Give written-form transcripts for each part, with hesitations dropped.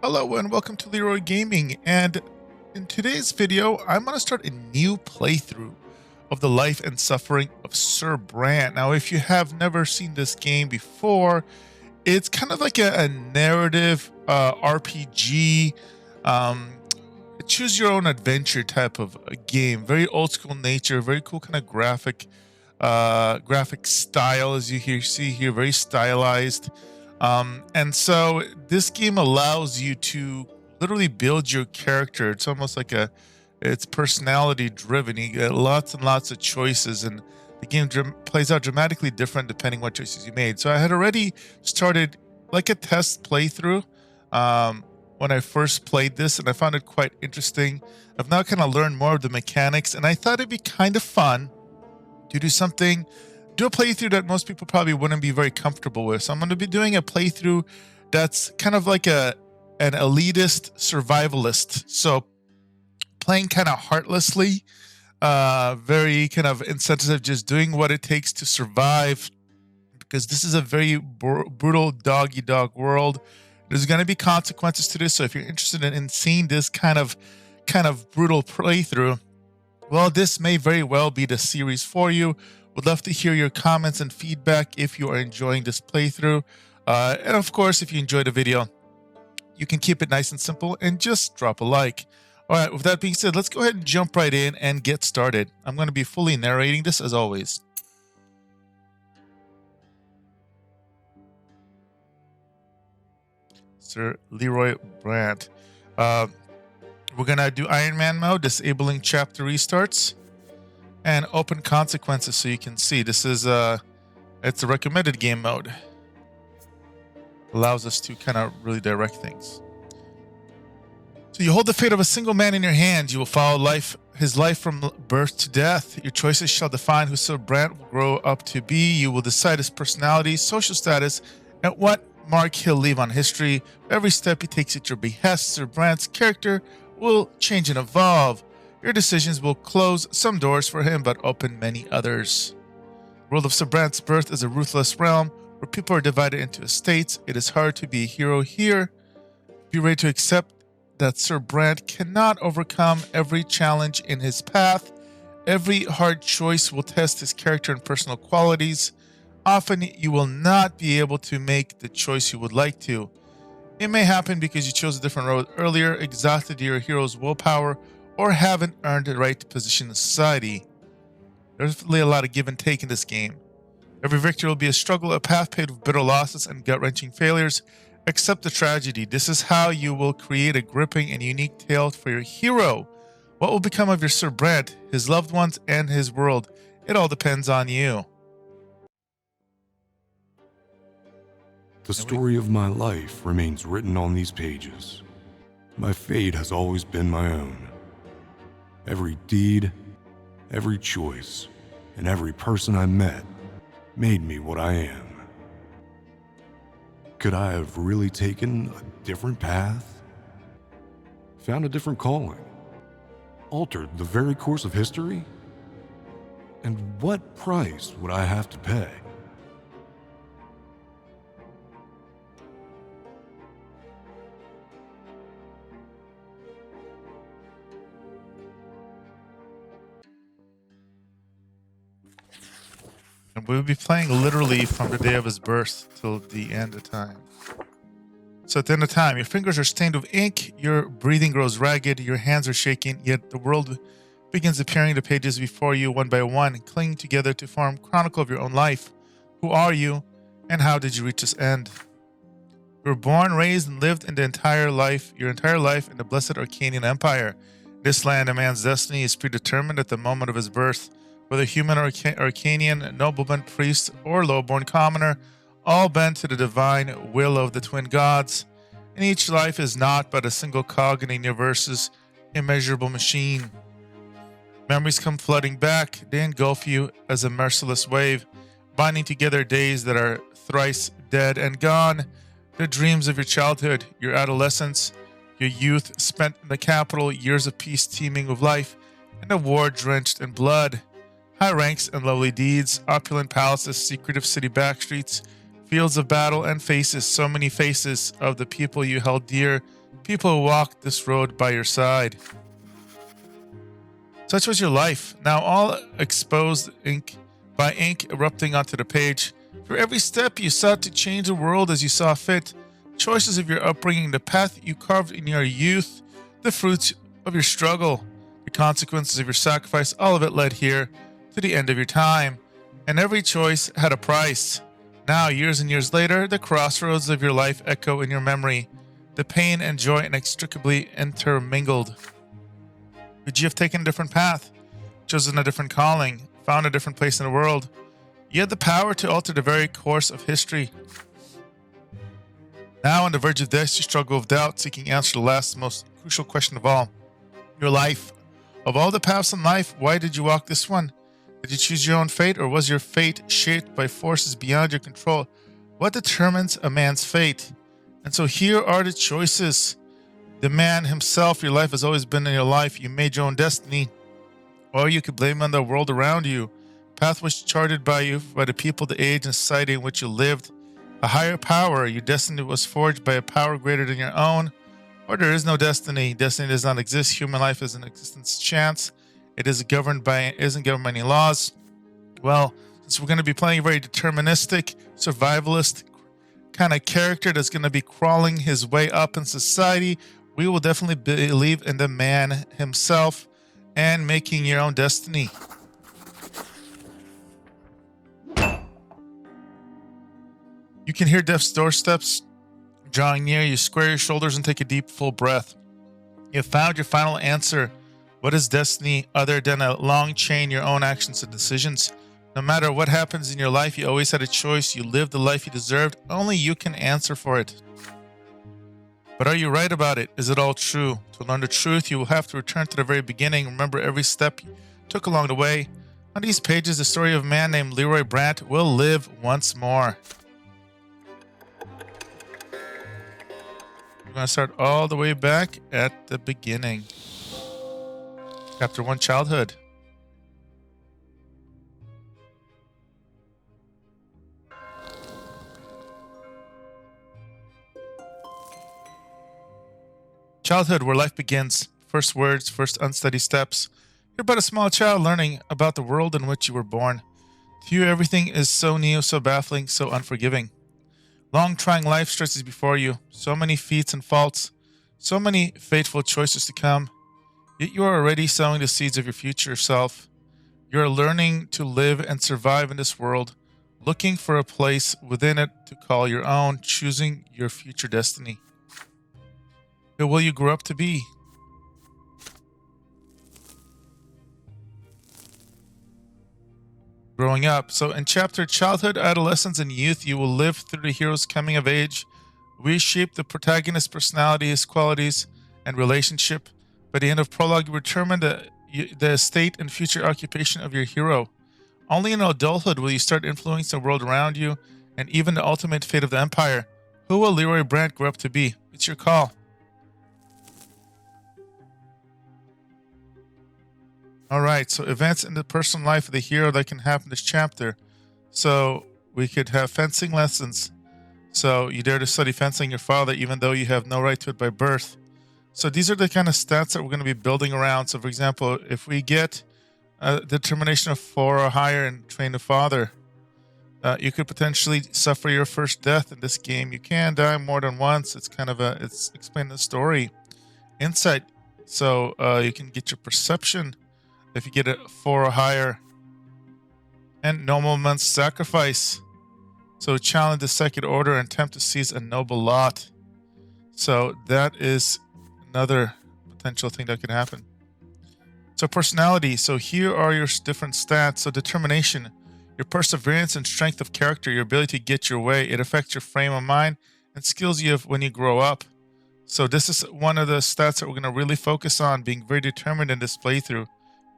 Hello and welcome to Leeroy Gaming, and in today's video I'm going to start a new playthrough of the life and suffering of Sir Brante. Now if you have never seen this game before, it's kind of like a narrative RPG, choose your own adventure type of a game. Very old school nature, very cool kind of graphic style, as you see here, very stylized. And so this game allows you to literally build your character. It's almost like it's personality driven. You get lots and lots of choices, and the game plays out dramatically different depending what choices you made. So I had already started like a test playthrough when I first played this, and I found it quite interesting. I've now kind of learned more of the mechanics, and I thought it'd be kind of fun to do a playthrough that most people probably wouldn't be very comfortable with. So I'm going to be doing a playthrough that's kind of like an elitist survivalist. So playing kind of heartlessly, very kind of insensitive, just doing what it takes to survive, because this is a very brutal dog-eat-dog world. There's going to be consequences to this. So if you're interested in seeing this kind of brutal playthrough, well, this may very well be the series for you. Would love to hear your comments and feedback if you are enjoying this playthrough. And of course, if you enjoyed the video, you can keep it nice and simple and just drop a like. All right, with that being said, let's go ahead and jump right in and get started. I'm going to be fully narrating this as always. Sir Leeroy Brante. We're going to do Iron Man mode, disabling chapter restarts, and open consequences. So you can see this is it's a recommended game mode. Allows us to kind of really direct things. So you hold the fate of a single man in your hands. You will follow his life from birth to death. Your choices shall define who Sir Brante will grow up to be. You will decide his personality, social status, and what mark he'll leave on history. Every step he takes at your behest, Sir Brante's character will change and evolve. Your decisions will close some doors for him, but open many others. The world of Sir Brante's birth is a ruthless realm where people are divided into estates. It is hard to be a hero here. Be ready to accept that Sir Brante cannot overcome every challenge in his path. Every hard choice will test his character and personal qualities. Often you will not be able to make the choice you would like to. It may happen because you chose a different road earlier, exhausted your hero's willpower, or haven't earned the right position in society. There's definitely a lot of give and take in this game. Every victory will be a struggle, a path paved with bitter losses and gut-wrenching failures. Accept the tragedy. This is how you will create a gripping and unique tale for your hero. What will become of your Sir Brante, his loved ones, and his world? It all depends on you. The story of my life remains written on these pages. My fate has always been my own. Every deed, every choice, and every person I met made me what I am. Could I have really taken a different path? Found a different calling? Altered the very course of history? And what price would I have to pay? And we'll be playing literally from the day of his birth till the end of time. So at the end of time, your fingers are stained with ink, your breathing grows ragged, your hands are shaking, yet the world begins appearing the pages before you one by one, clinging together to form chronicle of your own life. Who are you, and how did you reach this end? You were born, raised, and lived in your entire life in the blessed Arcanian Empire. This land, a man's destiny is predetermined at the moment of his birth. Whether human or Arcanian, nobleman, priest, or low-born commoner, all bent to the divine will of the twin gods. And each life is not but a single cog in the universe's immeasurable machine. Memories come flooding back. They engulf you as a merciless wave, binding together days that are thrice dead and gone. The dreams of your childhood, your adolescence, your youth spent in the capital, years of peace teeming with life, and a war drenched in blood. High ranks and lovely deeds, opulent palaces, secretive city backstreets, fields of battle, and faces, so many faces of the people you held dear, people who walked this road by your side. Such was your life, now all exposed by ink erupting onto the page. For every step you sought to change the world as you saw fit. Choices of your upbringing, the path you carved in your youth, the fruits of your struggle, the consequences of your sacrifice, all of it led here to the end of your time. And every choice had a price. Now, years and years later, the crossroads of your life echo in your memory. The pain and joy inextricably intermingled. Could you have taken a different path, chosen a different calling, found a different place in the world? You had the power to alter the very course of history. Now, on the verge of death, you struggle with doubt, seeking answer to the last, most crucial question of all. Your life. Of all the paths in life, why did you walk this one? Did you choose your own fate, or was your fate shaped by forces beyond your control? What determines a man's fate? And so here are the choices. The man himself, your life has always been in your life. You made your own destiny. Or you could blame on the world around you. Path was charted by you, by the people, the age, and society in which you lived. A higher power. Your destiny was forged by a power greater than your own. Or there is no destiny. Destiny does not exist. Human life is an existence chance. It isn't governed by any laws. Well, since we're going to be playing a very deterministic, survivalist kind of character that's going to be crawling his way up in society, we will definitely believe in the man himself and making your own destiny. You can hear death's doorsteps drawing near. You square your shoulders and take a deep, full breath. You have found your final answer. What is destiny other than a long chain, your own actions and decisions? No matter what happens in your life, you always had a choice. You lived the life you deserved. Only you can answer for it. But are you right about it? Is it all true? To learn the truth, you will have to return to the very beginning. Remember every step you took along the way. On these pages, the story of a man named Leeroy Brante will live once more. We're going to start all the way back at the beginning. Chapter 1, Childhood. Childhood, where life begins. First words, first unsteady steps. You're but a small child learning about the world in which you were born. To you, everything is so new, so baffling, so unforgiving. Long, trying life stretches before you. So many feats and faults. So many fateful choices to come. Yet you are already sowing the seeds of your future self. You are learning to live and survive in this world, looking for a place within it to call your own, choosing your future destiny. Who will you grow up to be? Growing up. So in chapter Childhood, Adolescence, and Youth, you will live through the hero's coming of age. We shape the protagonist's personality, his qualities, and relationship. By the end of prologue, you determine the state and future occupation of your hero. Only in adulthood will you start influencing the world around you, and even the ultimate fate of the Empire. Who will Leeroy Brante grow up to be? It's your call. Alright, so events in the personal life of the hero that can happen this chapter. So we could have fencing lessons. So you dare to study fencing your father even though you have no right to it by birth. So these are the kind of stats that we're going to be building around. So for example, if we get a determination of 4 or higher and train a father, you could potentially suffer your first death in this game. You can die more than once. It's kind of it's explaining the story. Insight. So you can get your perception if you get a 4 or higher. And nobleman's sacrifice. So challenge the second order and attempt to seize a noble lot. So that is another potential thing that could happen. So personality. So here are your different stats. So determination, your perseverance and strength of character, your ability to get your way. It affects your frame of mind and skills you have when you grow up. So this is one of the stats that we're going to really focus on, being very determined in this playthrough.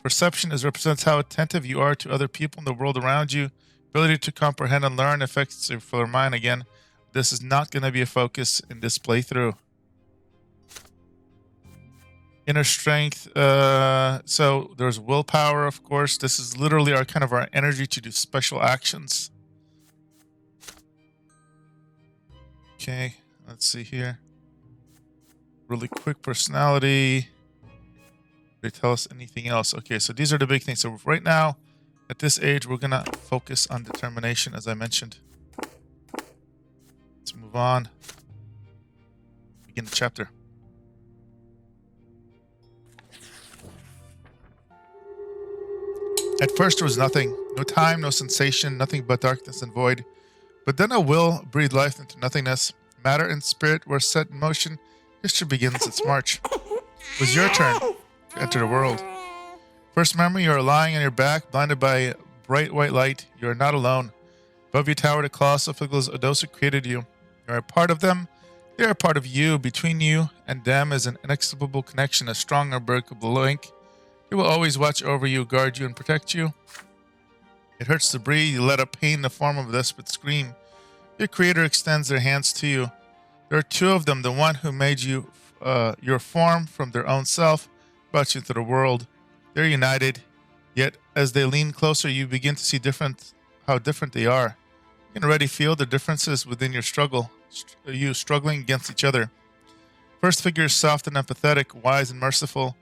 Perception represents how attentive you are to other people in the world around you. Ability to comprehend and learn affects your mind. Again, this is not going to be a focus in this playthrough. Inner strength. So there's willpower, of course. This is literally our kind of our energy to do special actions. Okay, let's see here. Really quick personality. They tell us anything else. Okay, so these are the big things. So right now, at this age, we're gonna focus on determination, as I mentioned. Let's move on. Begin the chapter. At first there was nothing. No time, no sensation, nothing but darkness and void. But then a will breathed life into nothingness. Matter and spirit were set in motion. History begins its march. It was your turn to enter the world. First memory, you are lying on your back, blinded by bright white light. You are not alone. Above you tower the colossal figures of those who created you. You are a part of them. They are a part of you. Between you and them is an inextricable connection, a strong, unbreakable link. They will always watch over you, guard you, and protect you. It hurts to breathe. You let out pain in the form of a desperate scream. Your creator extends their hands to you. There are two of them, the one who made you your form from their own self, brought you into the world. They're united, yet as they lean closer, you begin to see how different they are. You can already feel the differences within your struggle, you struggling against each other. First figure is soft and empathetic, wise and merciful.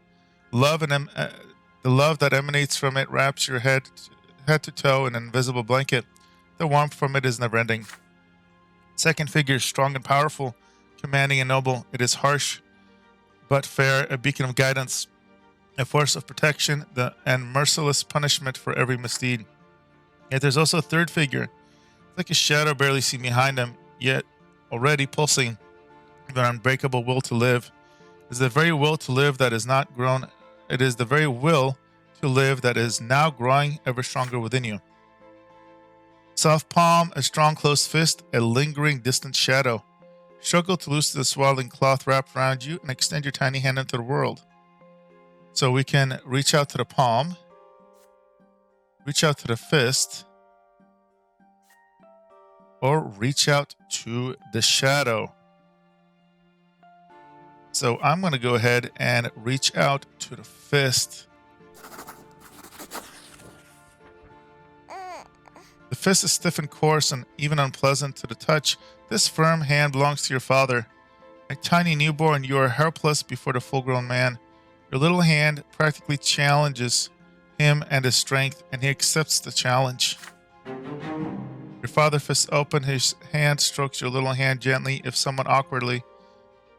Love and the love that emanates from it wraps your head to toe in an invisible blanket. The warmth from it is never-ending. Second figure is strong and powerful, commanding and noble. It is harsh but fair, a beacon of guidance, a force of protection, and merciless punishment for every misdeed. Yet there's also a third figure, like a shadow barely seen behind him, yet already pulsing with an unbreakable will to live. It is the very will to live that is not grown. It is the very will to live that is now growing ever stronger within you. Soft palm, a strong closed fist, a lingering distant shadow. Struggle to loosen the swaddling cloth wrapped around you and extend your tiny hand into the world. So we can reach out to the palm, reach out to the fist, or reach out to the shadow. So I'm going to go ahead and reach out to the fist. The fist is stiff and coarse and even unpleasant to the touch. This firm hand belongs to your father. A tiny newborn, you are helpless before the full-grown man. Your little hand practically challenges him and his strength, and he accepts the challenge. Your father fists open, his hand strokes your little hand gently, if somewhat awkwardly.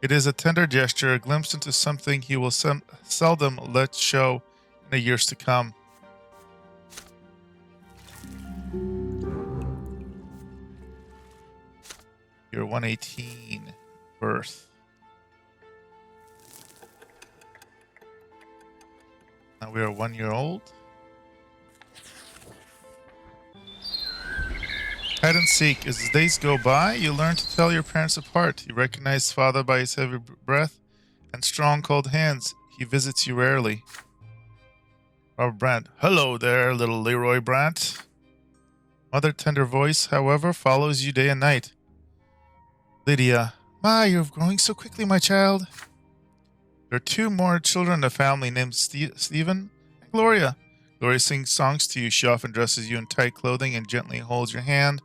It is a tender gesture, a glimpse into something he will seldom let show in the years to come. You're 118, birth. Now we are 1 year old. Hide and seek. As the days go by, you learn to tell your parents apart. You recognize father by his heavy breath and strong cold hands. He visits you rarely. Robert Brandt. Hello there, little Leeroy Brante. Mother tender voice, however, follows you day and night. Lydia. My, you're growing so quickly, my child. There are two more children in the family named Stephen and Gloria. Gloria sings songs to you. She often dresses you in tight clothing and gently holds your hands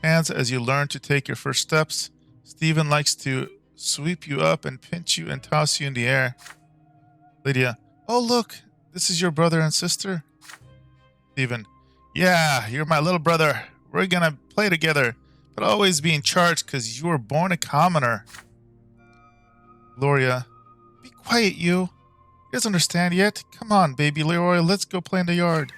as you learn to take your first steps. Stephen likes to sweep you up and pinch you and toss you in the air. Lydia. Oh, look, this is your brother and sister. Stephen. Yeah, you're my little brother. We're gonna play together, but always be in charge because you were born a commoner. Gloria. Be quiet, you. He doesn't understand yet. Come on, baby Leeroy, let's go play in the yard.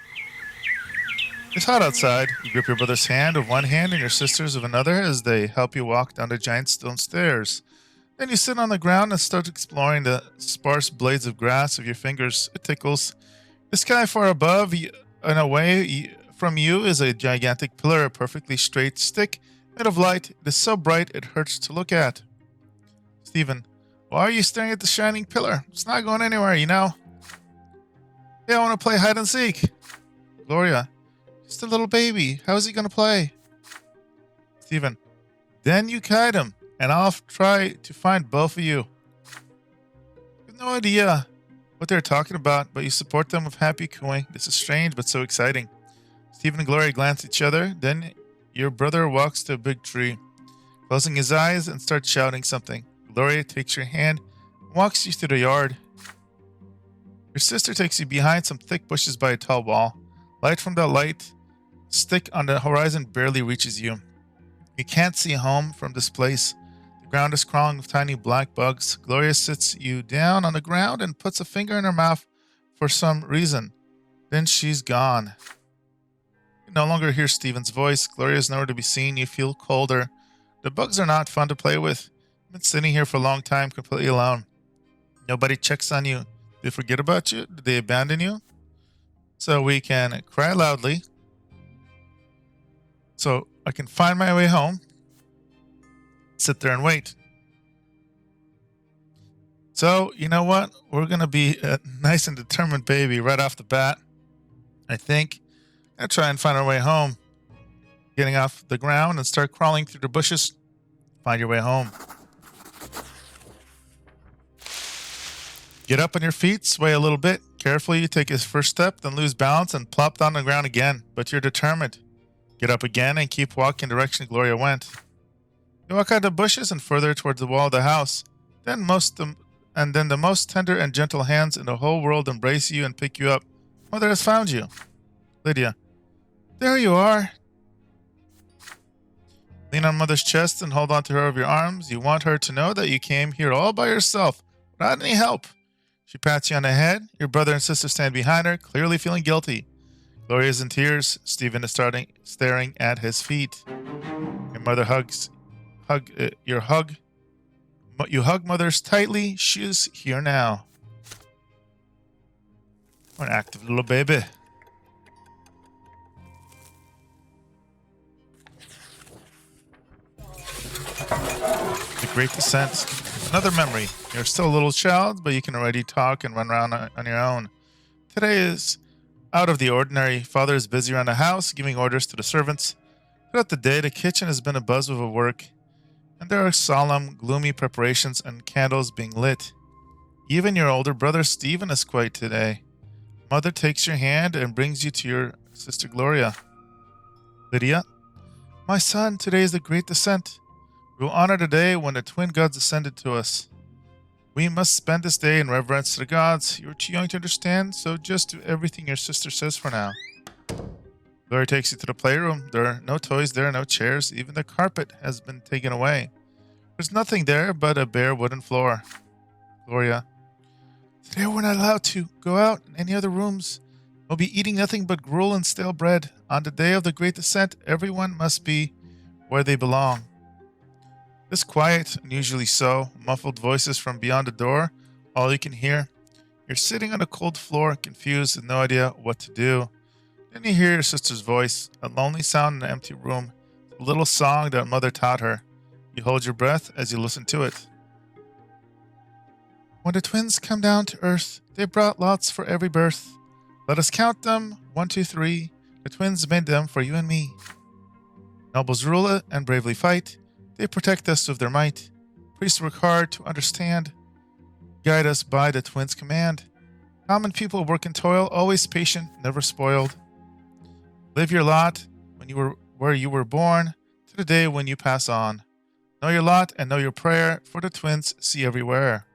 It's hot outside. You grip your brother's hand with one hand and your sister's with another as they help you walk down the giant stone stairs. Then you sit on the ground and start exploring the sparse blades of grass with your fingers. It tickles. The sky far above and away from you is a gigantic pillar, a perfectly straight stick made of light. It is so bright it hurts to look at. Stephen. Why are you staring at the shining pillar? It's not going anywhere, you know. Yeah, I want to play hide and seek. Gloria. Just a little baby. How is he going to play? Stephen. Then you kite him, and I'll try to find both of you. You have no idea what they're talking about, but you support them with happy cooing. This is strange, but so exciting. Stephen and Gloria glance at each other. Then your brother walks to a big tree, closing his eyes and starts shouting something. Gloria takes your hand, and walks you through the yard. Your sister takes you behind some thick bushes by a tall wall. Light from the light stick on the horizon barely reaches you. You can't see home from this place. The ground is crawling with tiny black bugs. Gloria sits you down on the ground and puts a finger in her mouth for some reason. Then she's gone. You no longer hear Stephen's voice. Gloria is nowhere to be seen. You feel colder. The bugs are not fun to play with. You've been sitting here for a long time, completely alone. Nobody checks on you. Did they forget about you? Did they abandon you? So we can cry loudly. So I can find my way home. Sit there and wait. So, you know what? We're going to be a nice and determined baby right off the bat. I think I'm going to try and find our way home. Getting off the ground and start crawling through the bushes. Find your way home. Get up on your feet, sway a little bit. Carefully, you take his first step, then lose balance and plop down on the ground again. But you're determined. Get up again and keep walking in the direction Gloria went. You walk out of the bushes and further towards the wall of the house. Then the most tender and gentle hands in the whole world embrace you and pick you up. Mother has found you. Lydia. There you are. Lean on Mother's chest and hold on to her with your arms. You want her to know that you came here all by yourself, without any help. She pats you on the head. Your brother and sister stand behind her, clearly feeling guilty. Gloria is in tears. Stephen is staring at his feet. Your mother you hug Mother's tightly. She's here now. What an active little baby. The Great Descent. Another memory. You're still a little child, but you can already talk and run around on your own. Today is out of the ordinary. Father is busy around the house, giving orders to the servants. Throughout the day, the kitchen has been abuzz with work, and there are solemn, gloomy preparations and candles being lit. Even your older brother Stephen is quiet today. Mother takes your hand and brings you to your sister Gloria. Lydia, my son, today is the Great Descent. We will honor the day when the twin gods ascended to us. We must spend this day in reverence to the gods. You are too young to understand, so just do everything your sister says for now. Gloria takes you to the playroom. There are no toys there, no chairs. Even the carpet has been taken away. There's nothing there but a bare wooden floor. Gloria. Today we're not allowed to go out in any other rooms. We'll be eating nothing but gruel and stale bread. On the day of the Great Descent, everyone must be where they belong. It's quiet, unusually so. Muffled voices from beyond the door. All you can hear. You're sitting on a cold floor, confused with no idea what to do. Then you hear your sister's voice, a lonely sound in an empty room, a little song that Mother taught her. You hold your breath as you listen to it. When the twins come down to earth, they brought lots for every birth. Let us count them, 1, 2, 3. The twins made them for you and me. Nobles rule it and bravely fight. They protect us with their might. Priests work hard to understand. Guide us by the twins' command. Common people work and toil, always patient, never spoiled. Live your lot where you were born, to the day when you pass on. Know your lot and know your prayer, for the twins see everywhere.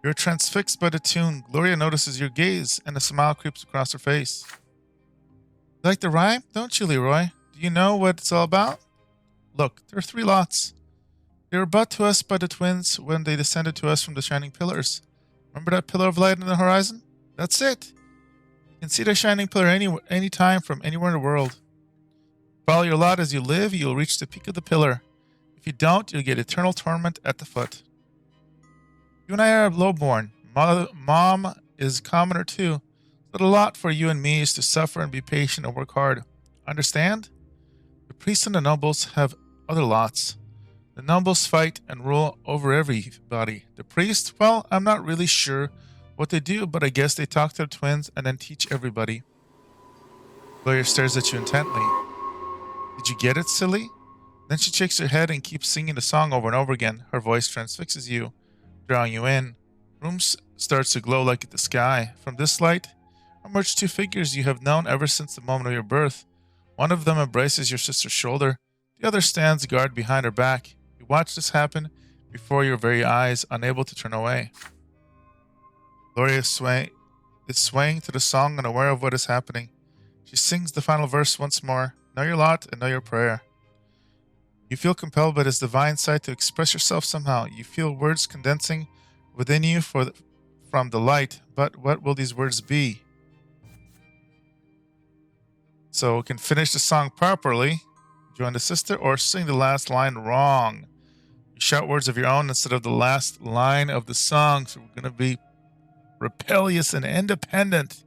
You're transfixed by the tune. Gloria notices your gaze, and a smile creeps across her face. You like the rhyme, don't you, Leeroy? Do you know what it's all about? Look, there are 3 lots. They were brought to us by the twins when they descended to us from the shining pillars. Remember that pillar of light in the horizon? That's it. You can see the shining pillar any time from anywhere in the world. Follow your lot as you live, you'll reach the peak of the pillar. If you don't, you'll get eternal torment at the foot. You and I are lowborn. Mom is commoner too. So the lot for you and me is to suffer and be patient and work hard. Understand? The priests and the nobles have other lots. The nobles fight and rule over everybody. The priests, well, I'm not really sure what they do, but I guess they talk to the twins and then teach everybody. Gloria stares at you intently. Did you get it, silly? Then she shakes her head and keeps singing the song over and over again. Her voice transfixes you, drawing you in. Room starts to glow like the sky. From this light emerge 2 figures you have known ever since the moment of your birth. One of them embraces your sister's shoulder. The other stands guard behind her back. You watch this happen, before your very eyes, unable to turn away. Gloria is swaying to the song, unaware of what is happening. She sings the final verse once more. Know your lot and know your prayer. You feel compelled by this divine sight to express yourself somehow. You feel words condensing within you from the light. But what will these words be? So we can finish the song properly, join the sister, or sing the last line wrong. You shout words of your own instead of the last line of the song. So we're going to be rebellious and independent.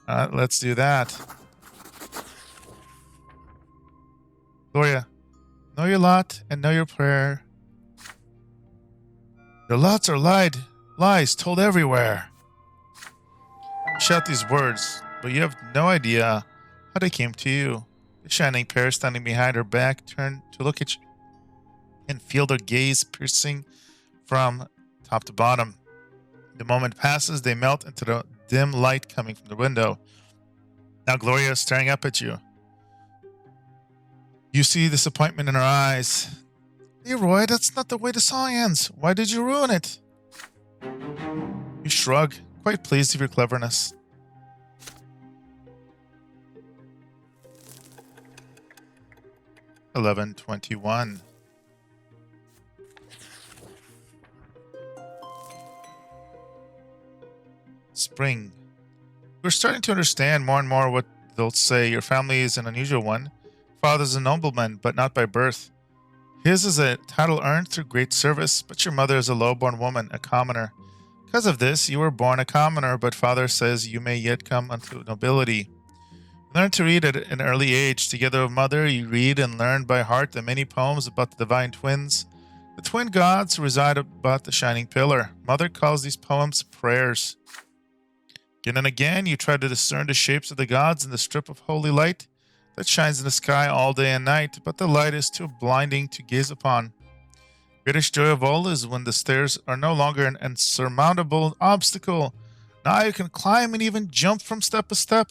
Let's do that. Gloria, know your lot and know your prayer. Your lots are lies told everywhere. Shout these words, but you have no idea how they came to you. The shining pair standing behind her back turn to look at you and feel their gaze piercing from top to bottom. The moment passes, they melt into the dim light coming from the window. Now Gloria is staring up at you. You see disappointment in her eyes. Leeroy, that's not the way the song ends. Why did you ruin it? You shrug, quite pleased with your cleverness. $11.21. Spring. We're starting to understand more and more what they'll say. Your family is an unusual one. Father's a nobleman, but not by birth. His is a title earned through great service, but your mother is a low-born woman, a commoner. Because of this, you were born a commoner, but father says you may yet come unto nobility. Learn to read at an early age. Together with mother, you read and learn by heart the many poems about the divine twins, the twin gods who reside about the shining pillar. Mother calls these poems prayers. Again and again, you try to discern the shapes of the gods in the strip of holy light that shines in the sky all day and night, but the light is too blinding to gaze upon. Greatest joy of all is when the stairs are no longer an insurmountable obstacle. Now you can climb and even jump from step to step.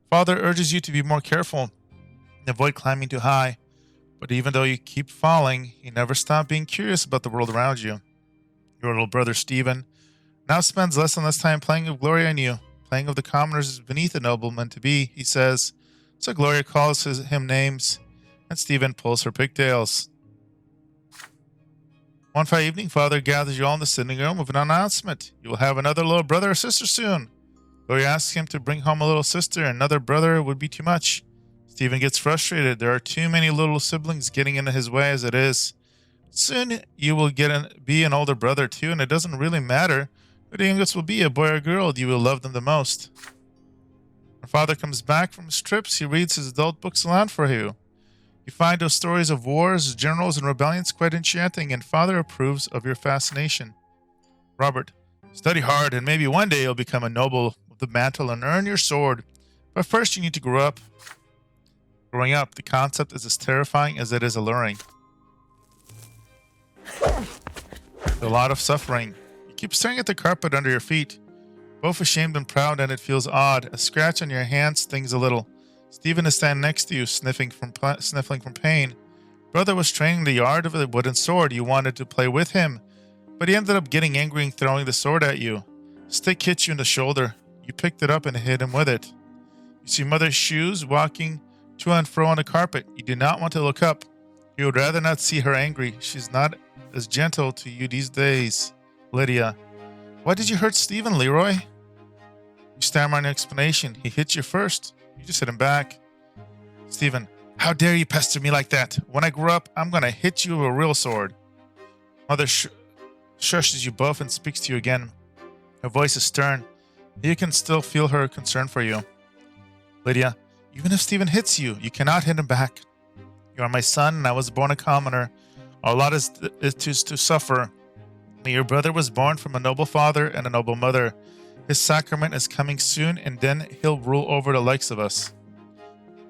Father urges you to be more careful and avoid climbing too high. But even though you keep falling, you never stop being curious about the world around you. Your little brother Stephen now spends less and less time playing with Gloria and you. Playing with the commoners is beneath a nobleman to be, he says. So Gloria calls him names, and Stephen pulls her pigtails. One fine evening, Father gathers you all in the sitting room with an announcement. You will have another little brother or sister soon. Gloria asks him to bring home a little sister. Another brother would be too much. Stephen gets frustrated. There are too many little siblings getting in his way as it is. Soon you will be an older brother too, and it doesn't really matter who the youngest will be, a boy or a girl. You will love them the most. When Father comes back from his trips, he reads his adult books aloud for you. You find those stories of wars, generals, and rebellions quite enchanting, and Father approves of your fascination. Robert, study hard, and maybe one day you'll become a noble with the mantle and earn your sword. But first you need to grow up. Growing up, the concept is as terrifying as it is alluring. A lot of suffering. You keep staring at the carpet under your feet. Both ashamed and proud, and it feels odd. A scratch on your hand stings a little. Stephen is standing next to you, sniffling from pain. Brother was training the art of a wooden sword. You wanted to play with him, but he ended up getting angry and throwing the sword at you. A stick hit you in the shoulder. You picked it up and hit him with it. You see Mother's shoes walking to and fro on the carpet. You do not want to look up. You would rather not see her angry. She's not as gentle to you these days. Lydia, why did you hurt Stephen, Leeroy? You stammer an explanation. He hit you first. You just hit him back. Stephen, how dare you pester me like that? When I grow up, I'm going to hit you with a real sword. Mother shushes you both and speaks to you again. Her voice is stern. You can still feel her concern for you. Lydia, even if Stephen hits you, you cannot hit him back. You are my son, and I was born a commoner. Our lot is to suffer. Your brother was born from a noble father and a noble mother. His sacrament is coming soon, and then he'll rule over the likes of us.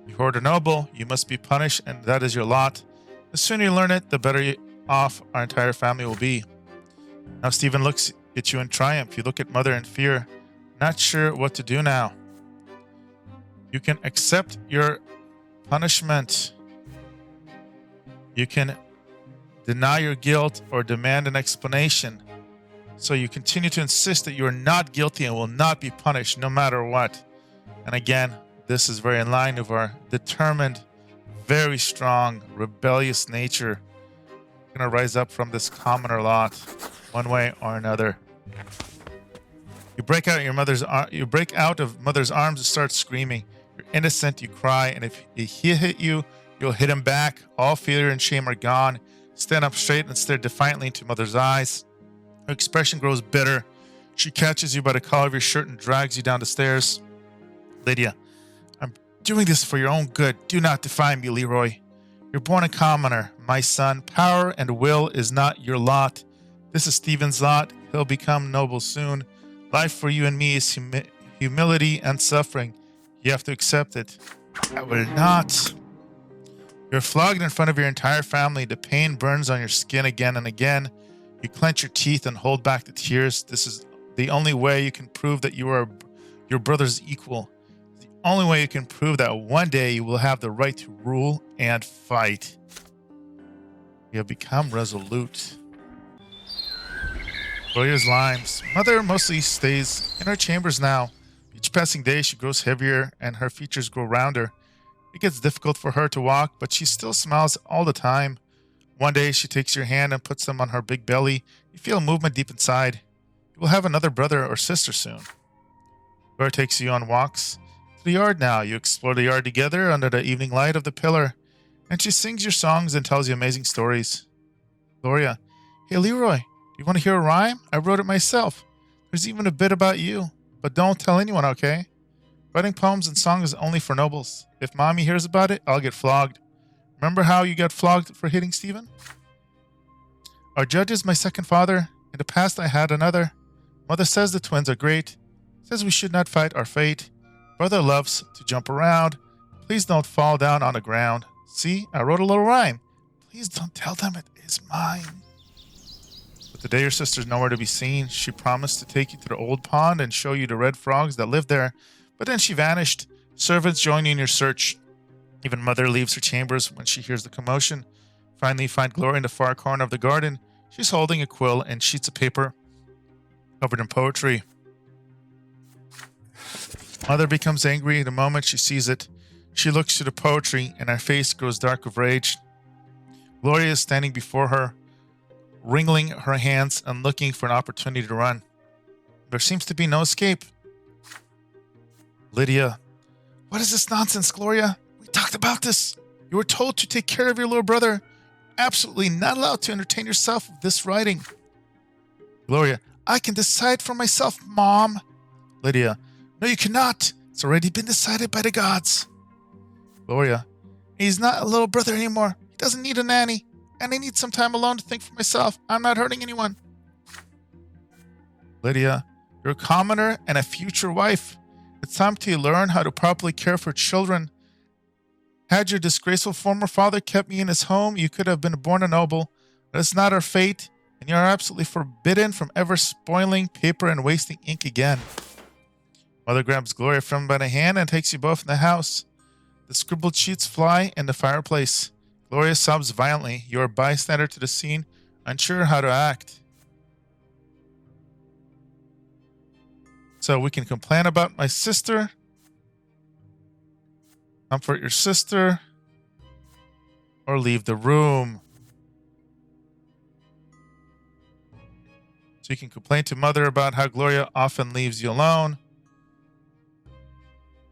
You are the noble, you must be punished, and that is your lot. The sooner you learn it, the better off our entire family will be. Now Stephen looks at you in triumph. You look at Mother in fear, not sure what to do now. You can accept your punishment. You can deny your guilt, or demand an explanation. So you continue to insist that you are not guilty and will not be punished no matter what. And again, this is very in line with our determined, very strong, rebellious nature. We're going to rise up from this commoner lot one way or another. You break out of mother's arms and start screaming. You're innocent, you cry, and if he hit you, you'll hit him back. All fear and shame are gone. Stand up straight and stare defiantly into mother's eyes. Her expression grows bitter. She catches you by the collar of your shirt and drags you down the stairs. Lydia, I'm doing this for your own good. Do not defy me, Leeroy. You're born a commoner, my son. Power and will is not your lot. This is Stephen's lot. He'll become noble soon. Life for you and me is humility and suffering. You have to accept it. I will not. You're flogged in front of your entire family. The pain burns on your skin again and again. You clench your teeth and hold back the tears. This is the only way you can prove that you are your brother's equal. The only way you can prove that one day you will have the right to rule and fight. You have become resolute. Gloria's limes. Mother mostly stays in her chambers now. Each passing day she grows heavier and her features grow rounder. It gets difficult for her to walk, but she still smiles all the time. One day she takes your hand and puts them on her big belly. You feel movement deep inside. You will have another brother or sister soon. Gloria takes you on walks to the yard now. You explore the yard together under the evening light of the pillar, and she sings your songs and tells you amazing stories. Gloria, hey Leeroy, do you want to hear a rhyme? I wrote it myself. There's even a bit about you, but don't tell anyone, okay? Writing poems and songs is only for nobles. If Mommy hears about it, I'll get flogged. Remember how you got flogged for hitting Stephen? Our judge is my second father. In the past, I had another. Mother says the twins are great. Says we should not fight our fate. Brother loves to jump around. Please don't fall down on the ground. See, I wrote a little rhyme. Please don't tell them it is mine. But the day your sister's nowhere to be seen, she promised to take you to the old pond and show you the red frogs that live there. But then she vanished. Servants join you in your search. Even Mother leaves her chambers when she hears the commotion. Finally, you find Gloria in the far corner of the garden. She's holding a quill and sheets of paper covered in poetry. Mother becomes angry the moment she sees it. She looks through the poetry and her face grows dark with rage. Gloria is standing before her, wringing her hands and looking for an opportunity to run. There seems to be no escape. Lydia, what is this nonsense, Gloria? We talked about this. You were told to take care of your little brother. Absolutely not allowed to entertain yourself with this writing. Gloria, I can decide for myself, Mom. Lydia, no, you cannot. It's already been decided by the gods. Gloria, he's not a little brother anymore. He doesn't need a nanny. And I need some time alone to think for myself. I'm not hurting anyone. Lydia, you're a commoner and a future wife. It's time to learn how to properly care for children. Had your disgraceful former father kept me in his home, you could have been born a noble. That is not our fate, and you are absolutely forbidden from ever spoiling paper and wasting ink again. Mother grabs Gloria from by the hand and takes you both in the house. The scribbled sheets fly in the fireplace. Gloria sobs violently. You are a bystander to the scene, unsure how to act. So we can complain about my sister, comfort your sister, or leave the room. So you can complain to Mother about how Gloria often leaves you alone.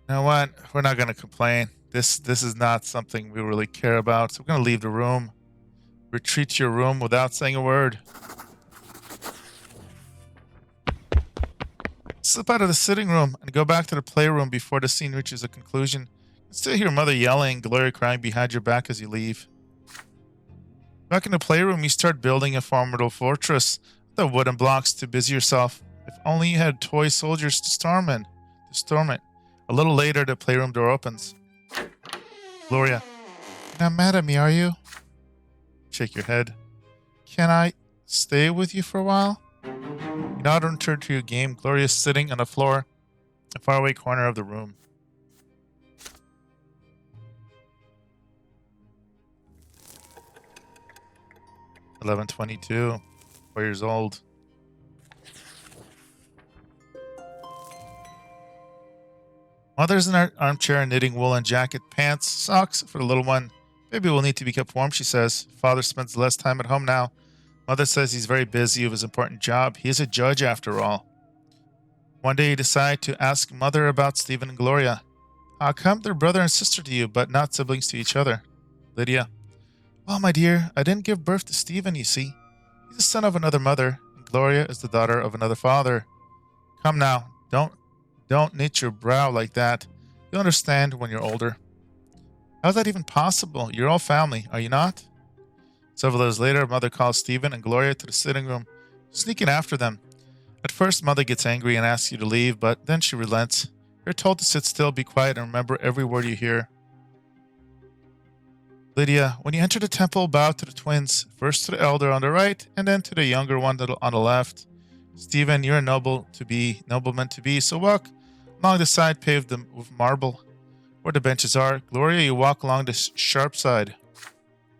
You know what? We're not going to complain. This is not something we really care about. So we're going to leave the room. Retreat to your room without saying a word. Slip out of the sitting room and go back to the playroom before the scene reaches a conclusion. You still hear Mother yelling, Gloria crying behind your back as you leave. Back in the playroom, you start building a formidable fortress. The wooden blocks to busy yourself. If only you had toy soldiers to storm it. A little later, the playroom door opens. Gloria, you're not mad at me, are you? Shake your head. Can I stay with you for a while? You nod and return to your game. Gloria is sitting on the floor, a faraway corner of the room. 11:22. 4 years old. Mother's in her armchair knitting woolen jacket, pants, socks for the little one. Baby will need to be kept warm, she says. Father spends less time at home now. Mother says he's very busy with his important job. He is a judge after all. One day you decide to ask Mother about Stephen and Gloria. How come they're brother and sister to you, but not siblings to each other? Lydia. Well, my dear, I didn't give birth to Stephen, you see. He's the son of another mother, and Gloria is the daughter of another father. Come now, don't knit your brow like that. You'll understand when you're older. How's that even possible? You're all family, are you not? Several days later, Mother calls Stephen and Gloria to the sitting room, sneaking after them. At first, Mother gets angry and asks you to leave, but then she relents. You're told to sit still, be quiet, and remember every word you hear. Lydia, when you enter the temple, bow to the twins, first to the elder on the right, and then to the younger one on the left. Stephen, you're a nobleman to be, so walk along the side paved with marble, where the benches are. Gloria, you walk along the sharp side.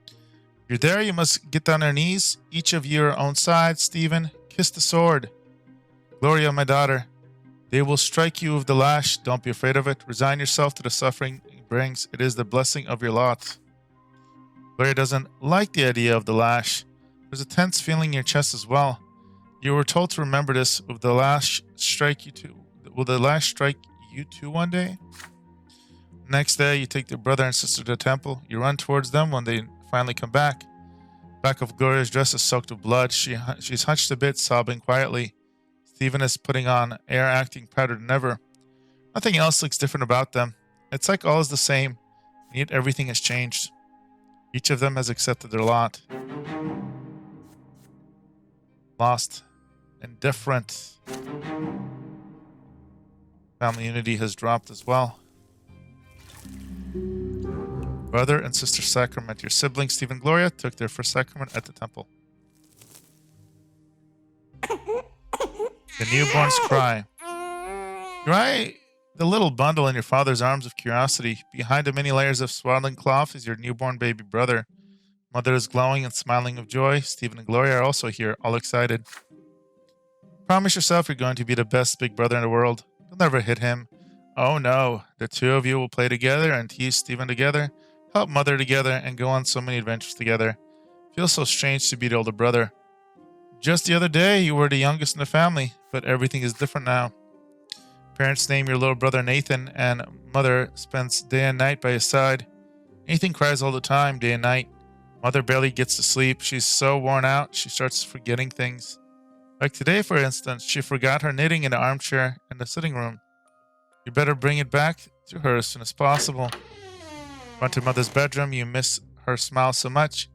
If you're there, you must get down on your knees, each of your own side. Stephen, kiss the sword. Gloria, my daughter, they will strike you with the lash. Don't be afraid of it. Resign yourself to the suffering it brings. It is the blessing of your lot. Gloria doesn't like the idea of the lash. There's a tense feeling in your chest as well. You were told to remember this. Will the lash strike you too one day? Next day, you take your brother and sister to the temple. You run towards them when they finally come back. Back of Gloria's dress is soaked with blood. She's hunched a bit, sobbing quietly. Stephen is putting on air, acting prouder than ever. Nothing else looks different about them. It's like all is the same, and yet everything has changed. Each of them has accepted their lot. Lost. Indifferent. Family unity has dropped as well. Brother and sister sacrament. Your siblings, Stephen and Gloria, took their first sacrament at the temple. The newborns cry. You eye the little bundle in your father's arms with curiosity. Behind the many layers of swaddling cloth is your newborn baby brother. Mother is glowing and smiling with joy. Stephen and Gloria are also here, all excited. Promise yourself you're going to be the best big brother in the world. You'll never hit him. Oh no, the two of you will play together and tease Stephen together, help Mother together, and go on so many adventures together. Feels so strange to be the older brother. Just the other day, you were the youngest in the family, but everything is different now. Parents name your little brother Nathan, and Mother spends day and night by his side. Nathan cries all the time, day and night. Mother barely gets to sleep. She's so worn out, she starts forgetting things. Like today, for instance, she forgot her knitting in the armchair in the sitting room. You better bring it back to her as soon as possible. Run to Mother's bedroom. You miss her smile so much.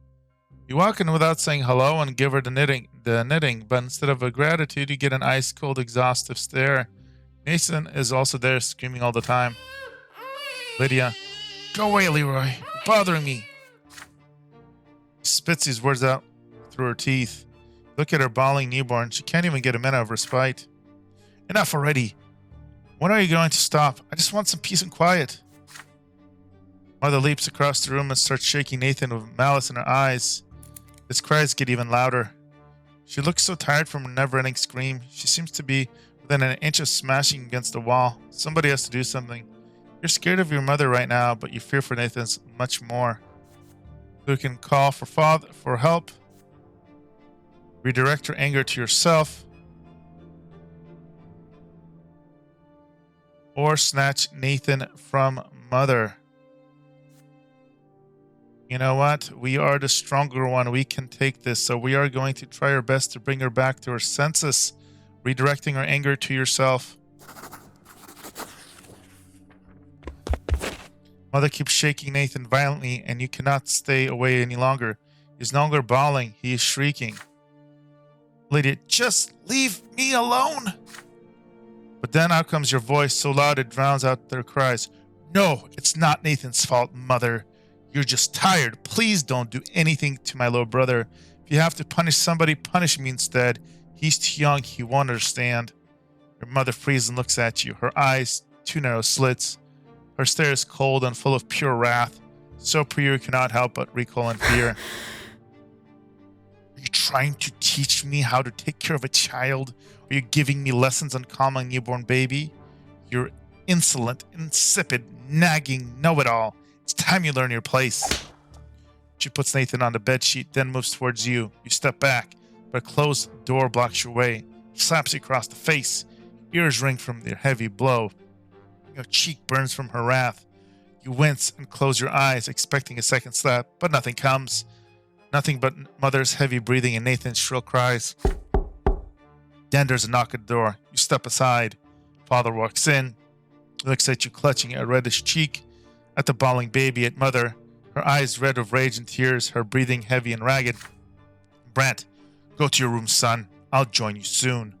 You walk in without saying hello and give her the knitting, but instead of a gratitude, you get an ice-cold, exhaustive stare. Nathan is also there, screaming all the time. Lydia, go away, Leeroy. You're bothering me. She spits these words out through her teeth. Look at her bawling newborn. She can't even get a minute of respite. Enough already. When are you going to stop? I just want some peace and quiet. Mother leaps across the room and starts shaking Nathan with malice in her eyes. His cries get even louder. She looks so tired from her never-ending scream. She seems to be within an inch of smashing against the wall. Somebody has to do something. You're scared of your mother right now, but you fear for Nathan's much more. You can call for help. Redirect your anger to yourself. Or snatch Nathan from Mother. You know what? We are the stronger one. We can take this. So we are going to try our best to bring her back to her senses. Redirecting her anger to yourself. Mother keeps shaking Nathan violently, and you cannot stay away any longer. He's no longer bawling. He is shrieking. Lydia, just leave me alone. But then out comes your voice so loud it drowns out their cries. No, it's not Nathan's fault, Mother. You're just tired. Please don't do anything to my little brother. If you have to punish somebody, punish me instead. He's too young. He won't understand. Your mother freezes and looks at you. Her eyes, two narrow slits. Her stare is cold and full of pure wrath. So pure you cannot help but recoil in fear. Are you trying to teach me how to take care of a child? Are you giving me lessons on calming a newborn baby? You're insolent, insipid, nagging know-it-all. It's time you learn your place. She puts Nathan on the bedsheet, then moves towards you. You step back, but a closed door blocks your way. Slaps you across the face. Ears ring from the heavy blow. Your cheek burns from her wrath. You wince and close your eyes, expecting a second slap, but nothing comes. Nothing but mother's heavy breathing and Nathan's shrill cries. Then there's a knock at the door. You step aside. Father walks in. He looks at you, clutching a reddish cheek, at the bawling baby, at mother, her eyes red with rage and tears, her breathing heavy and ragged. Brant, go to your room, son. I'll join you soon.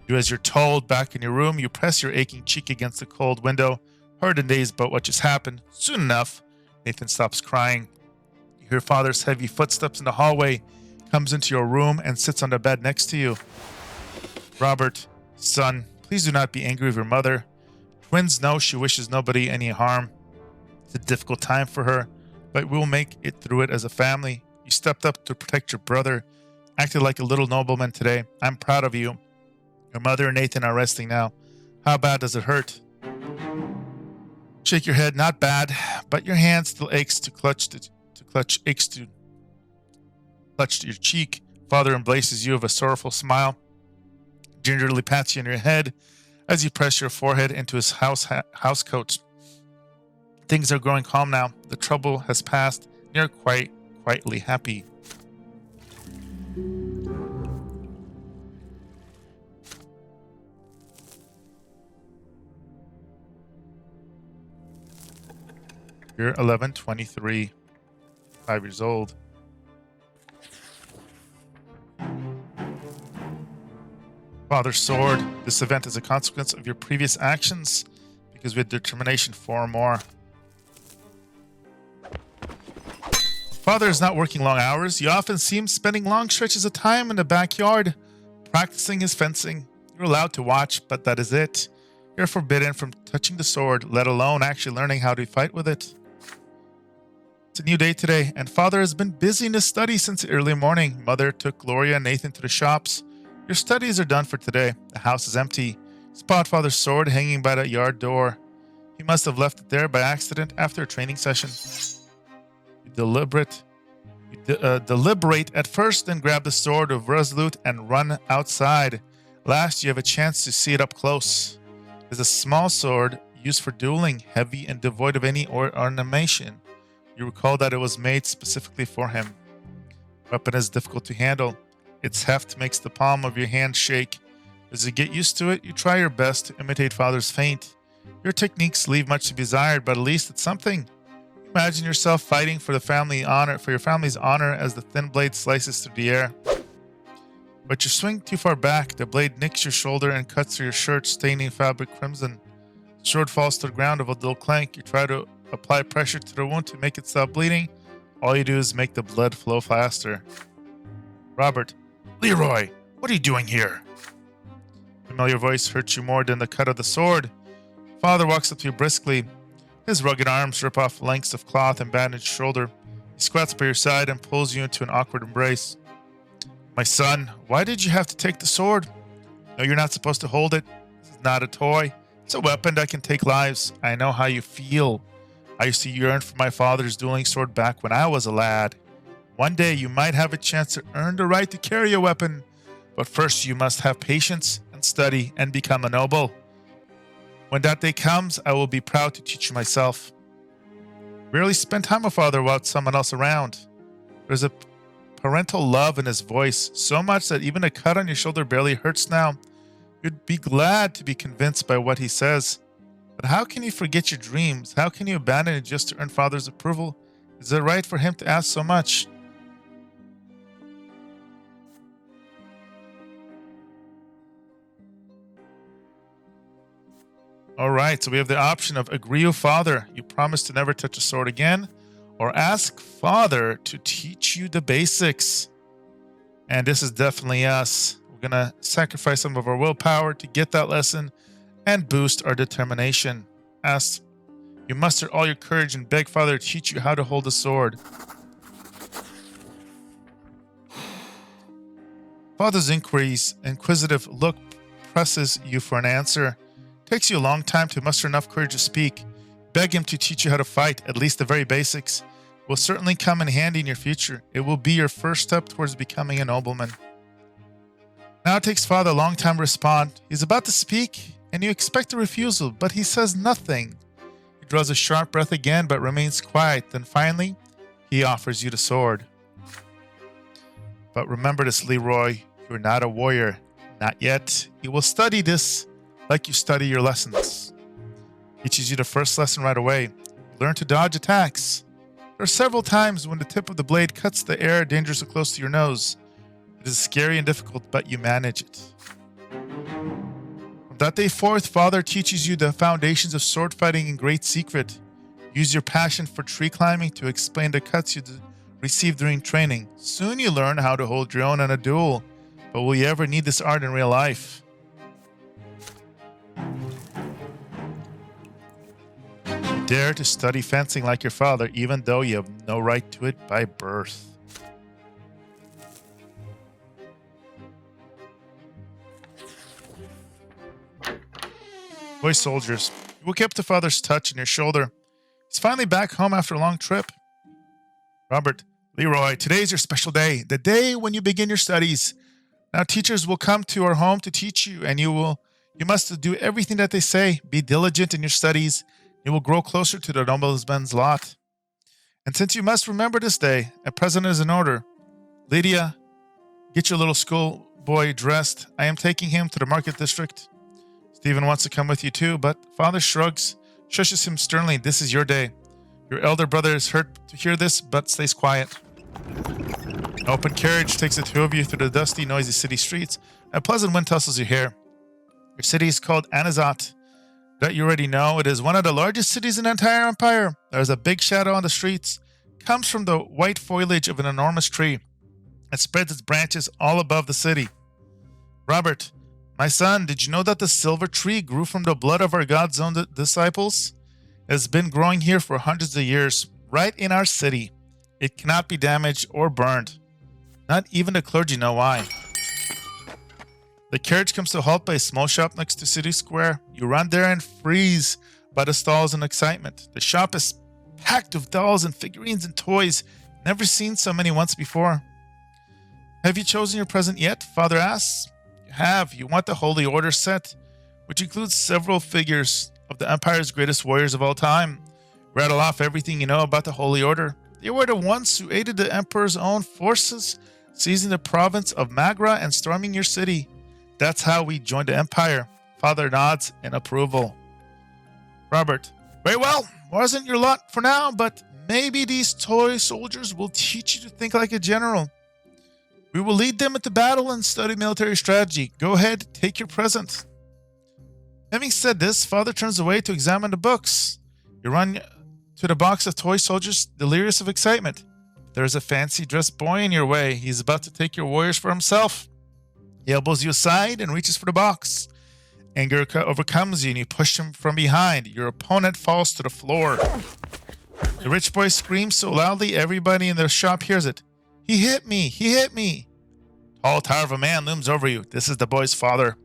Do as you're told. Back in your room, you press your aching cheek against the cold window, hurt and dazed about what just happened. Soon enough, Nathan stops crying. You hear Father's heavy footsteps in the hallway, comes into your room and sits on the bed next to you. Robert, son, please do not be angry with your mother. Twins know she wishes nobody any harm. It's a difficult time for her, but we will make it through it as a family. You stepped up to protect your brother, acted like a little nobleman today. I'm proud of you. Your mother and Nathan are resting now. How bad does it hurt? Shake your head. Not bad, but your hand still aches to clutch your cheek. Father embraces you with a sorrowful smile, gingerly pats you on your head as you press your forehead into his house coat. Things are growing calm now. The trouble has passed. You're quietly happy. You're 11, 23, 5 years old. Father's sword. This event is a consequence of your previous actions, because with determination 4 or more. Father is not working long hours. You often see him spending long stretches of time in the backyard, practicing his fencing. You're allowed to watch, but that is it. You're forbidden from touching the sword, let alone actually learning how to fight with it. It's a new day today, and Father has been busy in his study since the early morning. Mother took Gloria and Nathan to the shops. Your studies are done for today. The house is empty. Spot Father's sword hanging by the yard door. He must have left it there by accident after a training session. You deliberate at first, then grab the sword with resolute and run outside. Last, you have a chance to see it up close. It's a small sword used for dueling, heavy and devoid of any ornamentation. You recall that it was made specifically for him. Weapon is difficult to handle. Its heft makes the palm of your hand shake. As you get used to it, you try your best to imitate Father's feint. Your techniques leave much to be desired, but at least it's something. Imagine yourself fighting for your family's honor as the thin blade slices through the air. But you swing too far back. The blade nicks your shoulder and cuts through your shirt, staining fabric crimson. The sword falls to the ground with a dull clank. You try to apply pressure to the wound to make it stop bleeding. All you do is make the blood flow faster. Robert, Leeroy, what are you doing here? Familiar voice hurts you more than the cut of the sword. Father walks up to you briskly. His rugged arms rip off lengths of cloth and bandaged shoulder. He squats by your side and pulls you into an awkward embrace. My son, why did you have to take the sword? No, you're not supposed to hold it. This is not a toy. It's a weapon that can take lives. I know how you feel. I used to yearn for my father's dueling sword back when I was a lad. One day you might have a chance to earn the right to carry a weapon, but first you must have patience and study and become a noble. When that day comes, I will be proud to teach you myself. Rarely spend time with Father without someone else around. There's a parental love in his voice, so much that even a cut on your shoulder barely hurts now. You'd be glad to be convinced by what he says. But how can you forget your dreams? How can you abandon it just to earn Father's approval? Is it right for him to ask so much? Alright, so we have the option of agree with Father. You promise to never touch a sword again. Or ask Father to teach you the basics. And this is definitely us. We're going to sacrifice some of our willpower to get that lesson and boost our determination. Ask, you muster all your courage and beg Father to teach you how to hold a sword. Father's inquisitive look presses you for an answer. Takes you a long time to muster enough courage to speak. Beg him to teach you how to fight, at least the very basics. Will certainly come in handy in your future. It will be your first step towards becoming a nobleman. Now it takes Father a long time to respond. He's about to speak, and you expect a refusal, but he says nothing. He draws a sharp breath again, but remains quiet. Then finally, he offers you the sword. But remember this, Leeroy. You're not a warrior. Not yet. You will study this like you study your lessons. He teaches you the first lesson right away. Learn to dodge attacks. There are several times when the tip of the blade cuts the air dangerously close to your nose. It is scary and difficult, but you manage it. From that day forth, Father teaches you the foundations of sword fighting in great secret. Use your passion for tree climbing to explain the cuts you receive during training. Soon you learn how to hold your own in a duel. But will you ever need this art in real life? Dare to study fencing like your father, even though you have no right to it by birth. Boy soldiers, you woke up to Father's touch on your shoulder. He's finally back home after a long trip. Robert, Leeroy, today's your special day, the day when you begin your studies. Now teachers will come to our home to teach you, and you must do everything that they say. Be diligent in your studies. You will grow closer to the nobleman's lot. And since you must remember this day, a present is in order. Lydia, get your little schoolboy dressed. I am taking him to the market district. Stephen wants to come with you too, but Father shushes him sternly. This is your day. Your elder brother is hurt to hear this, but stays quiet. An open carriage takes the two of you through the dusty, noisy city streets. A pleasant wind tussles your hair. Your city is called Anazat. That you already know, it is one of the largest cities in the entire empire. There is a big shadow on the streets. It comes from the white foliage of an enormous tree. It spreads its branches all above the city. Robert, my son, did you know that the silver tree grew from the blood of our God's own disciples? It has been growing here for hundreds of years, right in our city. It cannot be damaged or burned. Not even the clergy know why. The carriage comes to a halt by a small shop next to City Square. You run there and freeze by the stalls in excitement. The shop is packed with dolls and figurines and toys. Never seen so many once before. Have you chosen your present yet? Father asks. You have. You want the Holy Order set, which includes several figures of the Empire's greatest warriors of all time. Rattle off everything you know about the Holy Order. They were the ones who aided the Emperor's own forces, seizing the province of Magra and storming your city. That's how we joined the Empire. Father nods in approval. Robert, very well. Wasn't your lot for now, but maybe these toy soldiers will teach you to think like a general. We will lead them into battle and study military strategy. Go ahead, take your present. Having said this, Father turns away to examine the books. You run to the box of toy soldiers, delirious of excitement. There's a fancy-dressed boy in your way. He's about to take your warriors for himself. He elbows you aside and reaches for the box. Anger overcomes you and you push him from behind. Your opponent falls to the floor. The rich boy screams so loudly everybody in the shop hears it. He hit me! He hit me! Tall tower of a man looms over you. This is the boy's father.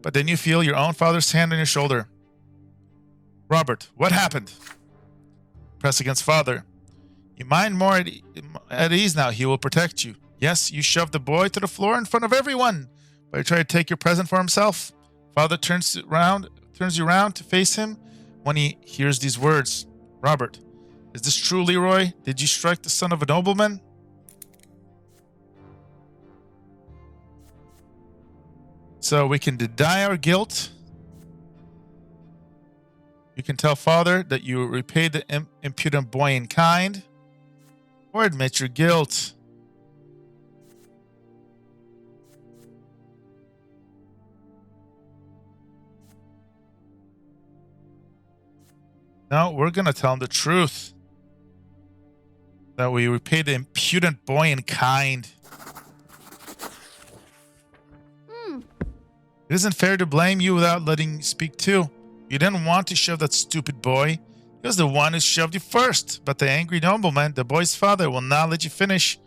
But then you feel your own father's hand on your shoulder. Robert, what happened? Press against Father. You mind more at ease now. He will protect you. Yes, you shoved the boy to the floor in front of everyone, but he tried to take your present for himself. Father turns you around to face him when he hears these words. Robert, is this true, Leeroy? Did you strike the son of a nobleman? So we can deny our guilt. You can tell Father that you repaid the impudent boy in kind, or admit your guilt. No, we're going to tell him the truth. That we repaid the impudent boy in kind. It isn't fair to blame you without letting you speak too. You didn't want to shove that stupid boy. He was the one who shoved you first. But the angry nobleman, the boy's father, will not let you finish.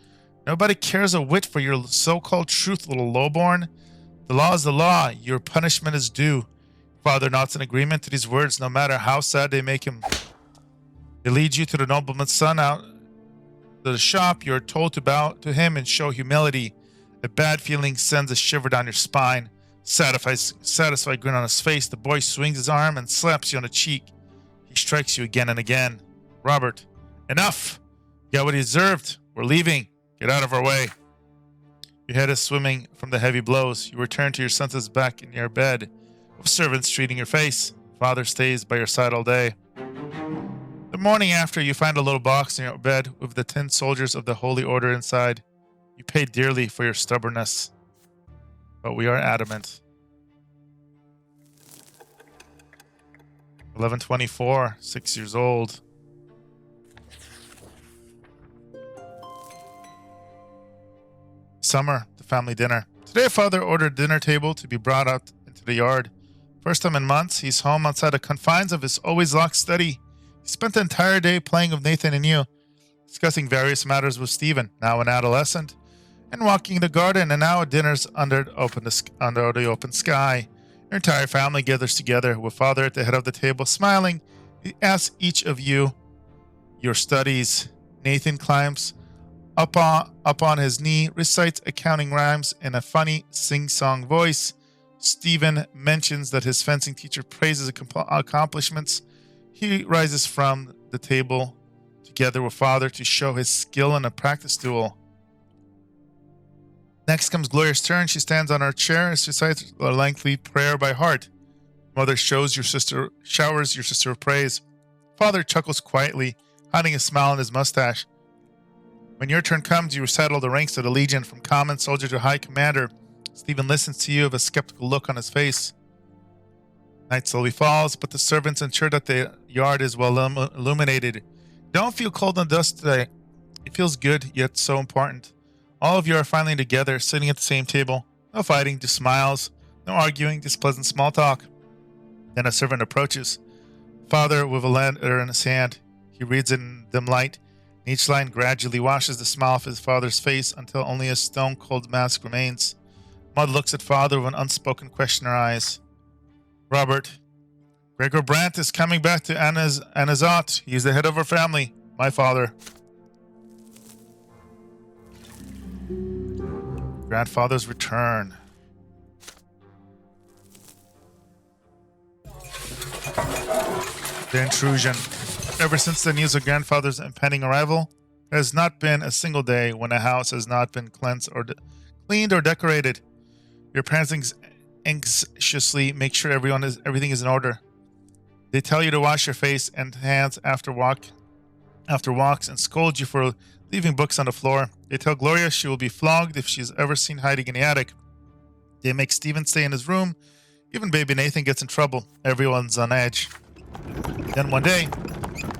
Nobody cares a whit for your so-called truth, little lowborn. The law is the law. Your punishment is due. Father nods in agreement to these words, no matter how sad they make him. They lead you to the nobleman's son out to the shop. You are told to bow to him and show humility. A bad feeling sends a shiver down your spine. Satisfied grin on his face, the boy swings his arm and slaps you on the cheek. He strikes you again and again. Robert, enough! You got what you deserved. We're leaving. Get out of our way. Your head is swimming from the heavy blows. You return to your senses back in your bed, with servants treating your face. Father stays by your side all day. The morning after, you find a little box in your bed with the 10 soldiers of the Holy Order inside. You paid dearly for your stubbornness, but we are adamant. 11:24, 6 years old. Summer, the family dinner. Today, Father ordered dinner table to be brought out into the yard. First time in months, he's home outside the confines of his always locked study. He spent the entire day playing with Nathan and you, discussing various matters with Stephen, now an adolescent, and walking the garden, and now at dinners under the open sky. Your entire family gathers together, with Father at the head of the table, smiling. He asks each of you your studies. Nathan climbs up on his knee, recites accounting rhymes in a funny sing-song voice. Stephen mentions that his fencing teacher praises accomplishments. He rises from the table together with Father to show his skill in a practice duel. Next comes Gloria's turn. She stands on her chair and recites a lengthy prayer by heart. Mother showers your sister with praise. Father chuckles quietly, hiding a smile on his mustache. When your turn comes, you recital the ranks of the Legion from common soldier to high commander. Stephen listens to you with a skeptical look on his face. Night slowly falls, but the servants ensure that the yard is well illuminated. Don't feel cold and dust today. It feels good, yet so important. All of you are finally together, sitting at the same table. No fighting, just smiles. No arguing, just pleasant small talk. Then a servant approaches. Father with a letter in his hand. He reads it in dim light. Each line gradually washes the smile off his father's face until only a stone-cold mask remains. Maud looks at Father with an unspoken question in her eyes. Robert, Gregor Brante is coming back to Anazot. He is the head of our family. My father. Grandfather's return. The intrusion. Ever since the news of grandfather's impending arrival, there has not been a single day when a house has not been cleansed or cleaned or decorated. Your parents anxiously make sure everything is in order. They tell you to wash your face and hands after walks and scold you for leaving books on the floor. They tell Gloria she will be flogged if she's ever seen hiding in the attic. They make Stephen stay in his room. Even baby Nathan gets in trouble. Everyone's on edge. Then one day,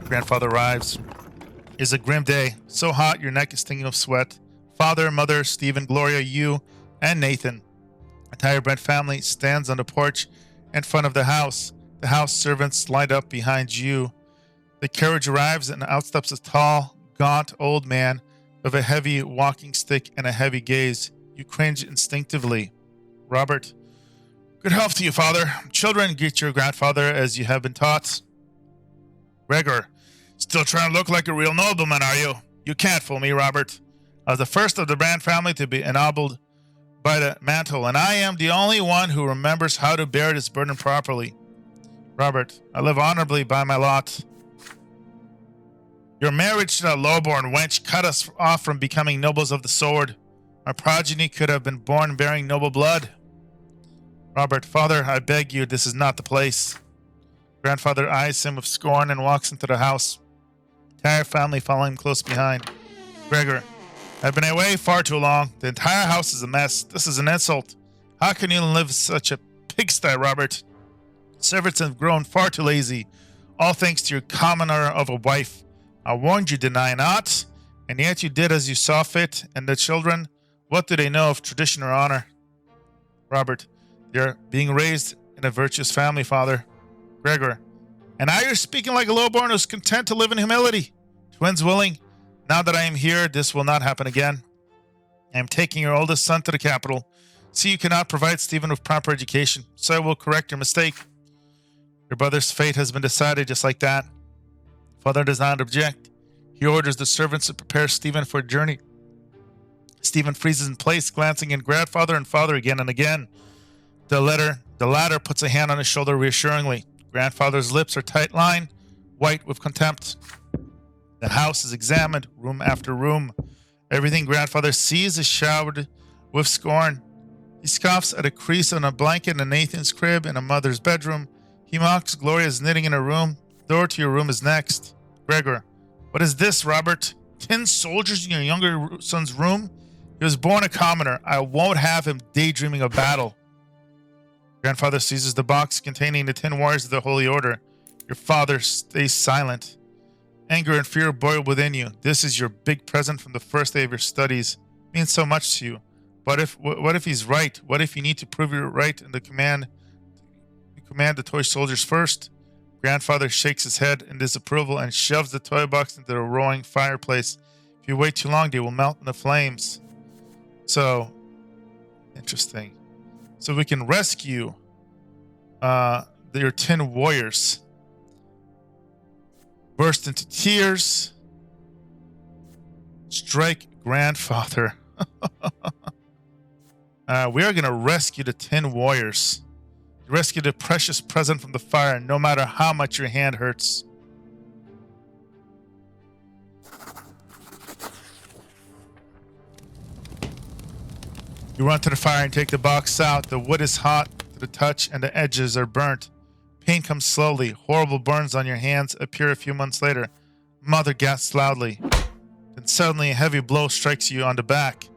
grandfather arrives. It's a grim day. So hot your neck is stinging of sweat. Father, mother, Stephen, Gloria, you, and Nathan. The entire Brent family stands on the porch in front of the house. The house servants line up behind you. The carriage arrives and out steps a tall, gaunt old man with a heavy walking stick and a heavy gaze. You cringe instinctively. Robert. Good health to you, Father. Children, greet your grandfather as you have been taught. Gregor. Still trying to look like a real nobleman, are you? You can't fool me, Robert. I was the first of the Brant family to be ennobled by the mantle, and I am the only one who remembers how to bear this burden properly. Robert, I live honorably by my lot. Your marriage to that lowborn wench cut us off from becoming nobles of the sword. Our progeny could have been born bearing noble blood. Robert, Father, I beg you, this is not the place. Grandfather eyes him with scorn and walks into the house. Entire family following him close behind. Gregor, I've been away far too long. The entire house is a mess. This is an insult. How can you live such a pigsty, Robert? Servants have grown far too lazy, all thanks to your commoner of a wife. I warned you, did I not? And yet you did as you saw fit. And the children, what do they know of tradition or honor? Robert, you're being raised in a virtuous family, Father. Gregor, and now you're speaking like a lowborn who's content to live in humility. Twins willing, now that I am here, this will not happen again. I am taking your oldest son to the capital. See, you cannot provide Stephen with proper education, so I will correct your mistake. Your brother's fate has been decided just like that. Father does not object. He orders the servants to prepare Stephen for a journey. Stephen freezes in place, glancing at grandfather and father again and again. The latter puts a hand on his shoulder reassuringly. Grandfather's lips are tight-lined, white with contempt. The house is examined, room after room. Everything grandfather sees is showered with scorn. He scoffs at a crease on a blanket in Nathan's crib in a mother's bedroom. He mocks Gloria's knitting in her room. The door to your room is next. Gregor, what is this, Robert? 10 soldiers in your younger son's room? He was born a commoner. I won't have him daydreaming of battle. Grandfather seizes the box containing the 10 warriors of the Holy Order. Your father stays silent. Anger and fear boil within you. This is your big present from the first day of your studies. It means so much to you. What if he's right? What if you need to prove you're right and command the toy soldiers first? Grandfather shakes his head in disapproval and shoves the toy box into the roaring fireplace. If you wait too long, they will melt in the flames. So, interesting. So we can rescue your 10 warriors. Burst into tears. Strike grandfather. We are going to rescue the 10 warriors. Rescue the precious present from the fire, no matter how much your hand hurts. You run to the fire and take the box out. The wood is hot to the touch and the edges are burnt. Pain comes slowly. Horrible burns on your hands appear a few months later. Mother gasps loudly. Then suddenly a heavy blow strikes you on the back.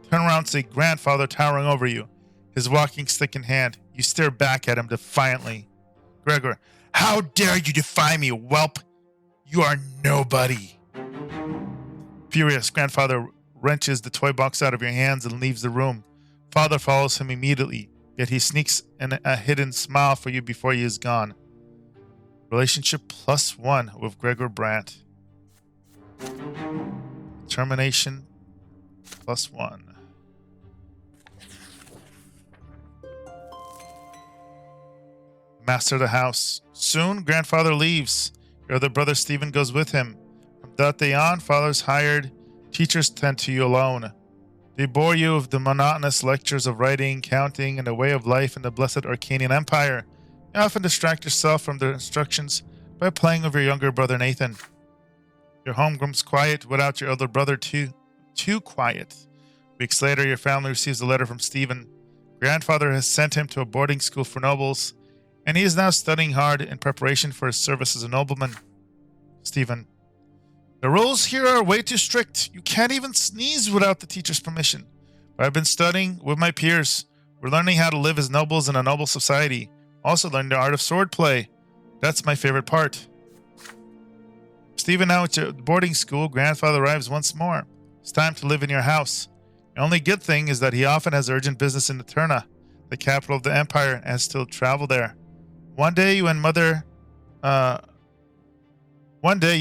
Turn around to see grandfather towering over you, his walking stick in hand. You stare back at him defiantly. Gregor, how dare you defy me, whelp? You are nobody. Furious, grandfather wrenches the toy box out of your hands and leaves the room. Father follows him immediately, yet he sneaks in a hidden smile for you before he is gone. Relationship +1 with Gregor Brante. Termination +1. Master of the house. Soon, grandfather leaves. Your other brother Stephen goes with him. From that day on, father's hired teachers tend to you alone. They bore you with the monotonous lectures of writing, counting, and the way of life in the blessed Arcanian Empire. You often distract yourself from their instructions by playing with your younger brother Nathan. Your home grows quiet without your elder brother too quiet. Weeks later, your family receives a letter from Stephen. Grandfather has sent him to a boarding school for nobles, and he is now studying hard in preparation for his service as a nobleman. Stephen, the rules here are way too strict. You can't even sneeze without the teacher's permission. But I've been studying with my peers. We're learning how to live as nobles in a noble society. Also learning the art of swordplay. That's my favorite part. Stephen, now at your boarding school, grandfather arrives once more. It's time to live in your house. The only good thing is that he often has urgent business in Eterna, the capital of the empire, and has to travel there. One day you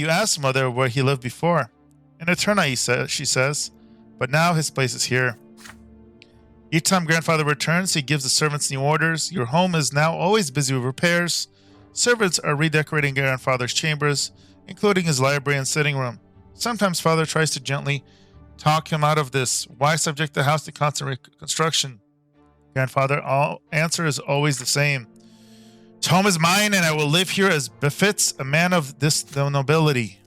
ask mother where he lived before. In Eterna, she says, but now his place is here. Each time grandfather returns, he gives the servants new orders. Your home is now always busy with repairs. Servants are redecorating grandfather's chambers, including his library and sitting room. Sometimes father tries to gently talk him out of this. Why subject the house to constant reconstruction? Grandfather, all answer is always the same. This home is mine, and I will live here as befits a man of the nobility.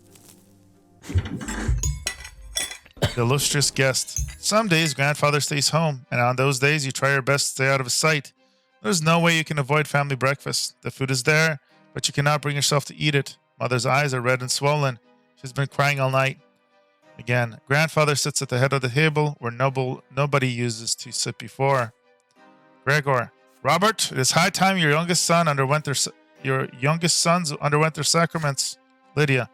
The illustrious guest. Some days, grandfather stays home, and on those days, you try your best to stay out of his sight. There's no way you can avoid family breakfast. The food is there, but you cannot bring yourself to eat it. Mother's eyes are red and swollen. She's been crying all night. Again, grandfather sits at the head of the table where nobody uses to sit before. Gregor, Robert, it is high time your youngest sons underwent their sacraments. Lydia,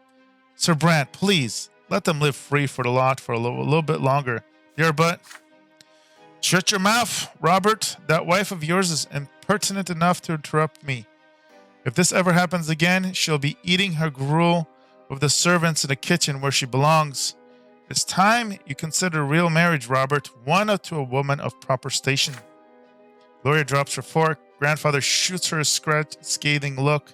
Sir Brant, please let them live free for the lot for a little bit longer. Dear but, shut your mouth, Robert. That wife of yours is impertinent enough to interrupt me. If this ever happens again, she'll be eating her gruel with the servants in the kitchen where she belongs. It's time you consider real marriage, Robert, one to a woman of proper station. Gloria drops her fork. Grandfather shoots her a scathing look.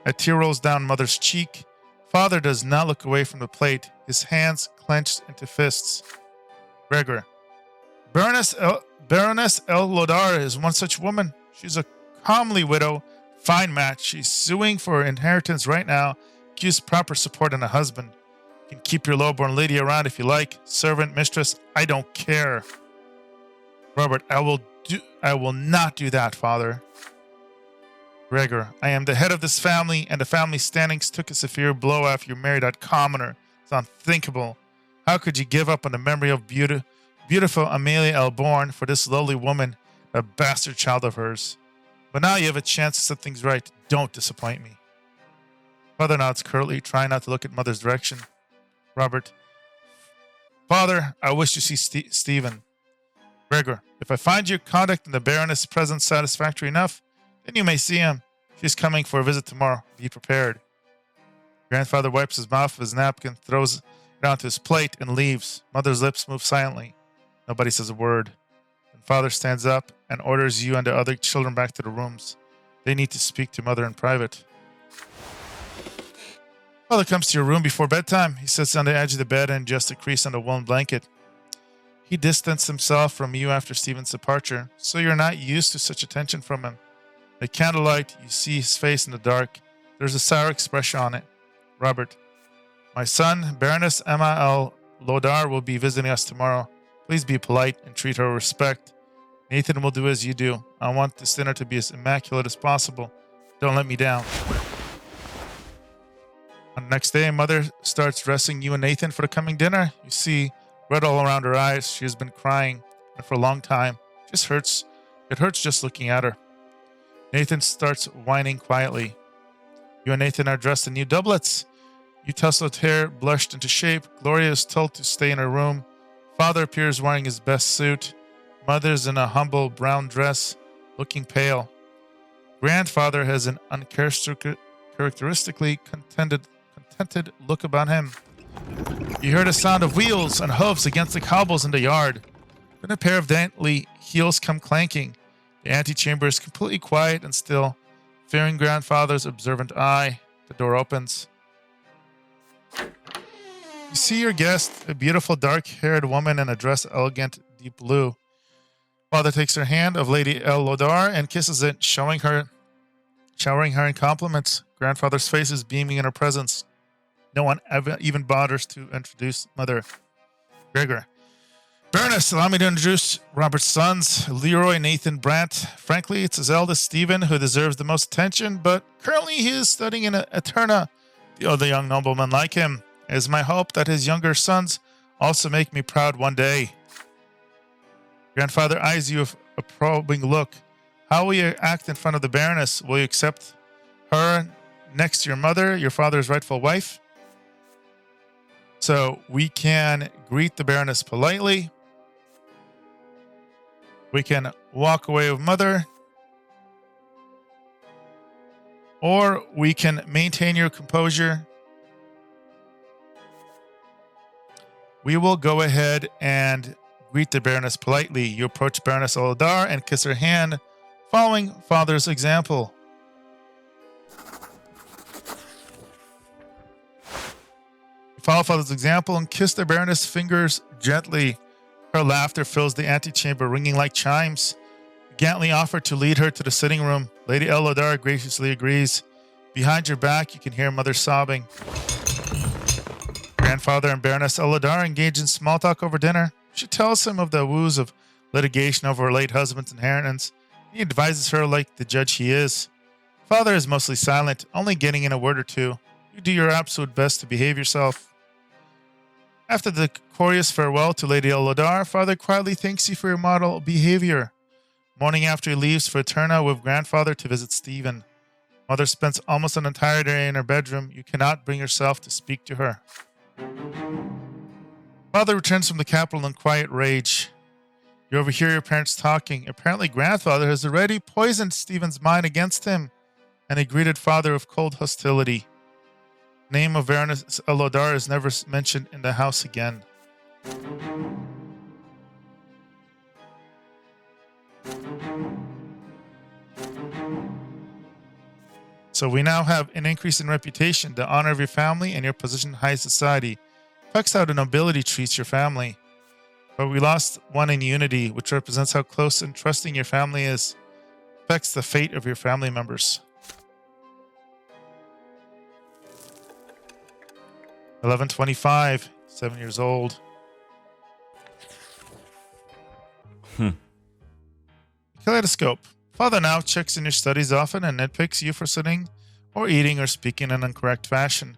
A tear rolls down Mother's cheek. Father does not look away from the plate, his hands clenched into fists. Gregor. Baroness El Lodar is one such woman. She's a comely widow, fine match. She's suing for inheritance right now. Gives proper support and a husband. You can keep your lowborn lady around if you like. Servant, mistress, I don't care. Robert, I will not do that, Father. Gregor, I am the head of this family, and the family standings took a severe blow after you married that commoner. It's unthinkable. How could you give up on the memory of beautiful Amelia Elborn for this lowly woman, a bastard child of hers? But now you have a chance to set things right. Don't disappoint me. Father nods curtly, trying not to look at Mother's direction. Robert, Father, I wish to see Stephen. Gregor, if I find your conduct in the Baroness' presence satisfactory enough, then you may see him. She's coming for a visit tomorrow. Be prepared. Grandfather wipes his mouth with his napkin, throws it onto his plate, and leaves. Mother's lips move silently. Nobody says a word. Then Father stands up and orders you and the other children back to the rooms. They need to speak to Mother in private. Father comes to your room before bedtime. He sits on the edge of the bed and adjusts a crease on the woolen blanket. He distanced himself from you after Stephen's departure, so you're not used to such attention from him. By candlelight, you see his face in the dark. There's a sour expression on it. Robert, my son, Baroness Emma L. Lodar, will be visiting us tomorrow. Please be polite and treat her with respect. Nathan will do as you do. I want this dinner to be as immaculate as possible. Don't let me down. On the next day, Mother starts dressing you and Nathan for the coming dinner. You see red all around her eyes. She has been crying, and for a long time. It hurts just looking at her. Nathan starts whining quietly. You and Nathan are dressed in new doublets. You tousled hair blushed into shape. Gloria is told to stay in her room. Father appears wearing his best suit. Mother's in a humble brown dress, looking pale. Grandfather has an uncharacteristically contented look about him. You hear the sound of wheels and hooves against the cobbles in the yard. Then a pair of dainty heels come clanking. The antechamber is completely quiet and still. Fearing Grandfather's observant eye, the door opens. You see your guest, a beautiful dark-haired woman in a dress elegant deep blue. Father takes her hand of Lady El Lodar and kisses it, showering her in compliments. Grandfather's face is beaming in her presence. No one even bothers to introduce Mother. Gregor. Baroness, allow me to introduce Robert's sons, Leeroy Nathan Brante. Frankly, it's his eldest, Stephen, who deserves the most attention, but currently he is studying in Eterna. The other young noblemen like him. It is my hope that his younger sons also make me proud one day. Grandfather eyes you with a probing look. How will you act in front of the Baroness? Will you accept her next to your mother, your father's rightful wife? So we can greet the Baroness politely. We can walk away with Mother. Or we can maintain your composure. We will go ahead and greet the Baroness politely. You approach Baroness Olodar and kiss her hand, following Father's example. You follow Father's example and kiss the Baroness' fingers gently. Her laughter fills the antechamber, ringing like chimes. You gallantly offer to lead her to the sitting room. Lady Elodar graciously agrees. Behind your back, you can hear Mother sobbing. Grandfather and Baroness Elodar engage in small talk over dinner. She tells him of the woes of litigation over her late husband's inheritance. He advises her like the judge he is. Father is mostly silent, only getting in a word or two. You do your absolute best to behave yourself. After the courteous farewell to Lady Elodar, Father quietly thanks you for your model behavior. Morning after he leaves for Eterna with Grandfather to visit Stephen. Mother spends almost an entire day in her bedroom. You cannot bring yourself to speak to her. Father returns from the capital in quiet rage. You overhear your parents talking. Apparently, Grandfather has already poisoned Stephen's mind against him, and he greeted Father with cold hostility. The name of Baroness Elodar is never mentioned in the house again. So we now have an increase in reputation, the honor of your family, and your position in high society. Affects how the nobility treats your family. But we lost one in unity, which represents how close and trusting your family is. Affects the fate of your family members. 1125, 7 years old. Kaleidoscope. Father now checks in your studies often and nitpicks you for sitting or eating or speaking in an incorrect fashion.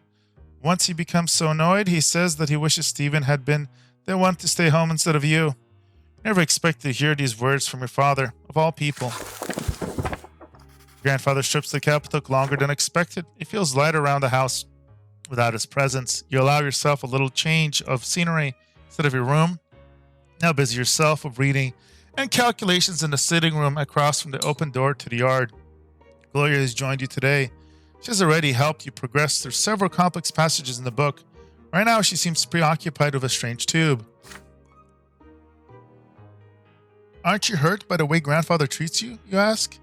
Once he becomes so annoyed, he says that he wishes Stephen had been the one to stay home instead of you. Never expect to hear these words from your father, of all people. Grandfather's trips to the capital took longer than expected. It feels light around the house without his presence. You allow yourself a little change of scenery instead of your room. Now busy yourself with reading and calculations in the sitting room across from the open door to the yard. Gloria has joined you today. She has already helped you progress through several complex passages in the book. Right now, she seems preoccupied with a strange tube. Aren't you hurt by the way Grandfather treats you, you ask?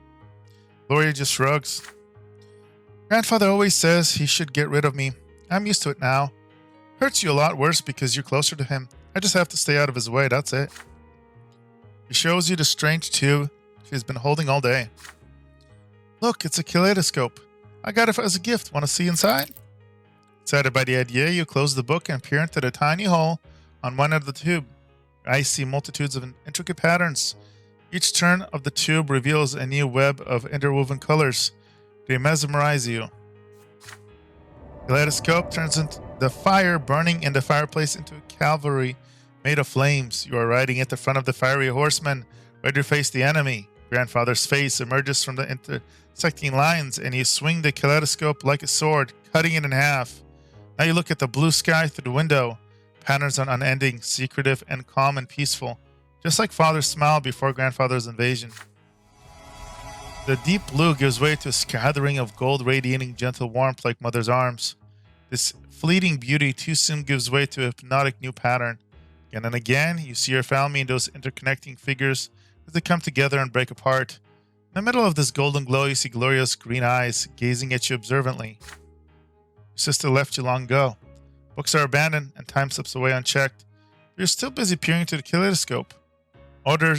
Gloria just shrugs. Grandfather always says he should get rid of me. I'm used to it now. Hurts you a lot worse because you're closer to him. I just have to stay out of his way, that's it. He shows you the strange tube she's been holding all day. Look, it's a kaleidoscope. I got it as a gift. Want to see inside? Excited by the idea, you close the book and peer into the tiny hole on one end of the tube. Your eyes see multitudes of intricate patterns. Each turn of the tube reveals a new web of interwoven colors. They mesmerize you. The kaleidoscope turns into the fire burning in the fireplace into a cavalry made of flames. You are riding at the front of the fiery horseman, ready to face the enemy. Grandfather's face emerges from the intersecting lines, and you swing the kaleidoscope like a sword, cutting it in half. Now you look at the blue sky through the window. Patterns are unending, secretive, and calm and peaceful, just like Father's smile before Grandfather's invasion. The deep blue gives way to a scattering of gold radiating gentle warmth like Mother's arms. This fleeting beauty too soon gives way to a hypnotic new pattern. Again and again, you see your family in those interconnecting figures as they come together and break apart. In the middle of this golden glow, you see Gloria's green eyes gazing at you observantly. Your sister left you long ago. Books are abandoned and time slips away unchecked. You're still busy peering into the kaleidoscope. Order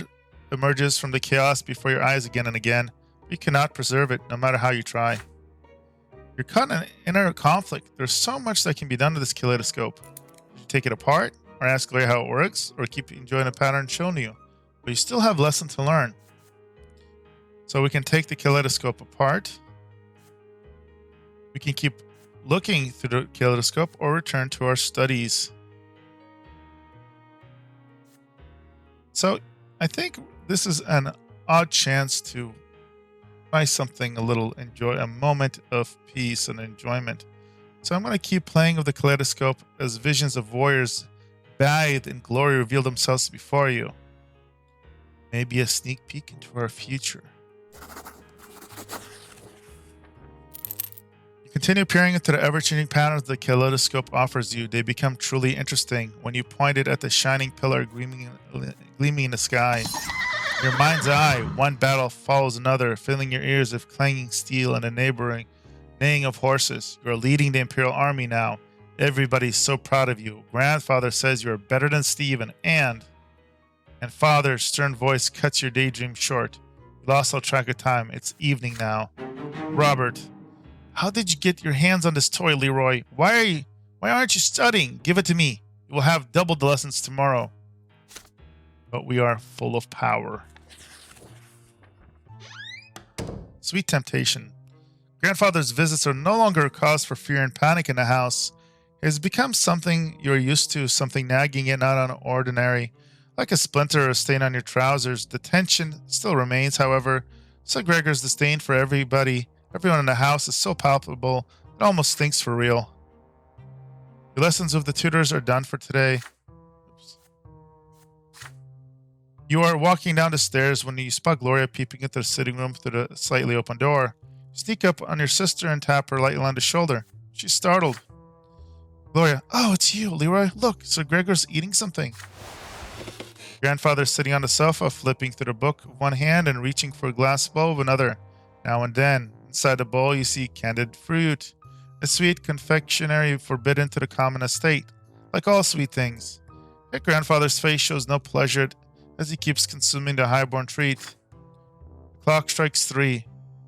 emerges from the chaos before your eyes again and again. But you cannot preserve it, no matter how you try. You're caught in an inner conflict. There's so much that can be done to this kaleidoscope. Should you take it apart, or ask Gloria how it works, or keep enjoying the pattern shown to you? But you still have lesson to learn. So we can take the kaleidoscope apart. We can keep looking through the kaleidoscope or return to our studies. So I think this is an odd chance to try something a moment of peace and enjoyment. So I'm going to keep playing with the kaleidoscope as visions of warriors bathed in glory reveal themselves before you. Maybe a sneak peek into our future. You continue peering into the ever-changing patterns the kaleidoscope offers you. They become truly interesting when you point it at the shining pillar gleaming in the sky. In your mind's eye, one battle follows another, filling your ears with clanging steel and a neighboring neighing of horses. You are leading the Imperial Army now. Everybody's so proud of you. Grandfather says you are better than Stephen, and Father's stern voice cuts your daydream short. You lost all track of time. It's evening now. Robert, how did you get your hands on this toy, Leeroy? Why aren't you studying? Give it to me. You will have double the lessons tomorrow. But we are full of power. Sweet temptation. Grandfather's visits are no longer a cause for fear and panic in the house. It has become something you're used to, something nagging and not ordinary. Like a splinter or a stain on your trousers, the tension still remains, however. So Gregor's disdain for everyone in the house is so palpable, it almost stinks for real. Your lessons with the tutors are done for today. Oops. You are walking down the stairs when you spot Gloria peeping into the sitting room through the slightly open door. You sneak up on your sister and tap her lightly on the shoulder. She's startled. Gloria, oh, it's you, Leeroy. Look, Sir Gregor's eating something. Grandfather's sitting on the sofa, flipping through the book with one hand and reaching for a glass bowl with another. Now and then, inside the bowl, you see candied fruit, a sweet confectionery forbidden to the common estate, like all sweet things. Yet grandfather's face shows no pleasure as he keeps consuming the highborn treat. The clock strikes 3.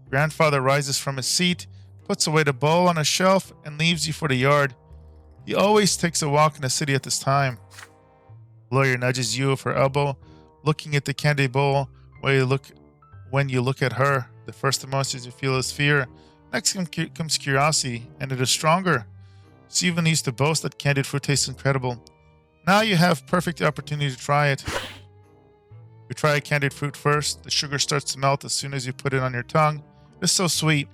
Grandfather rises from his seat, puts away the bowl on a shelf, and leaves you for the yard. He always takes a walk in the city at this time. Gloria nudges you with her elbow, looking at the candy bowl. When you look at her, the first emotions you feel is fear. Next comes curiosity, and it is stronger. She even used to boast that candied fruit tastes incredible. Now you have perfect opportunity to try it. You try candied fruit first. The sugar starts to melt as soon as you put it on your tongue. It's so sweet.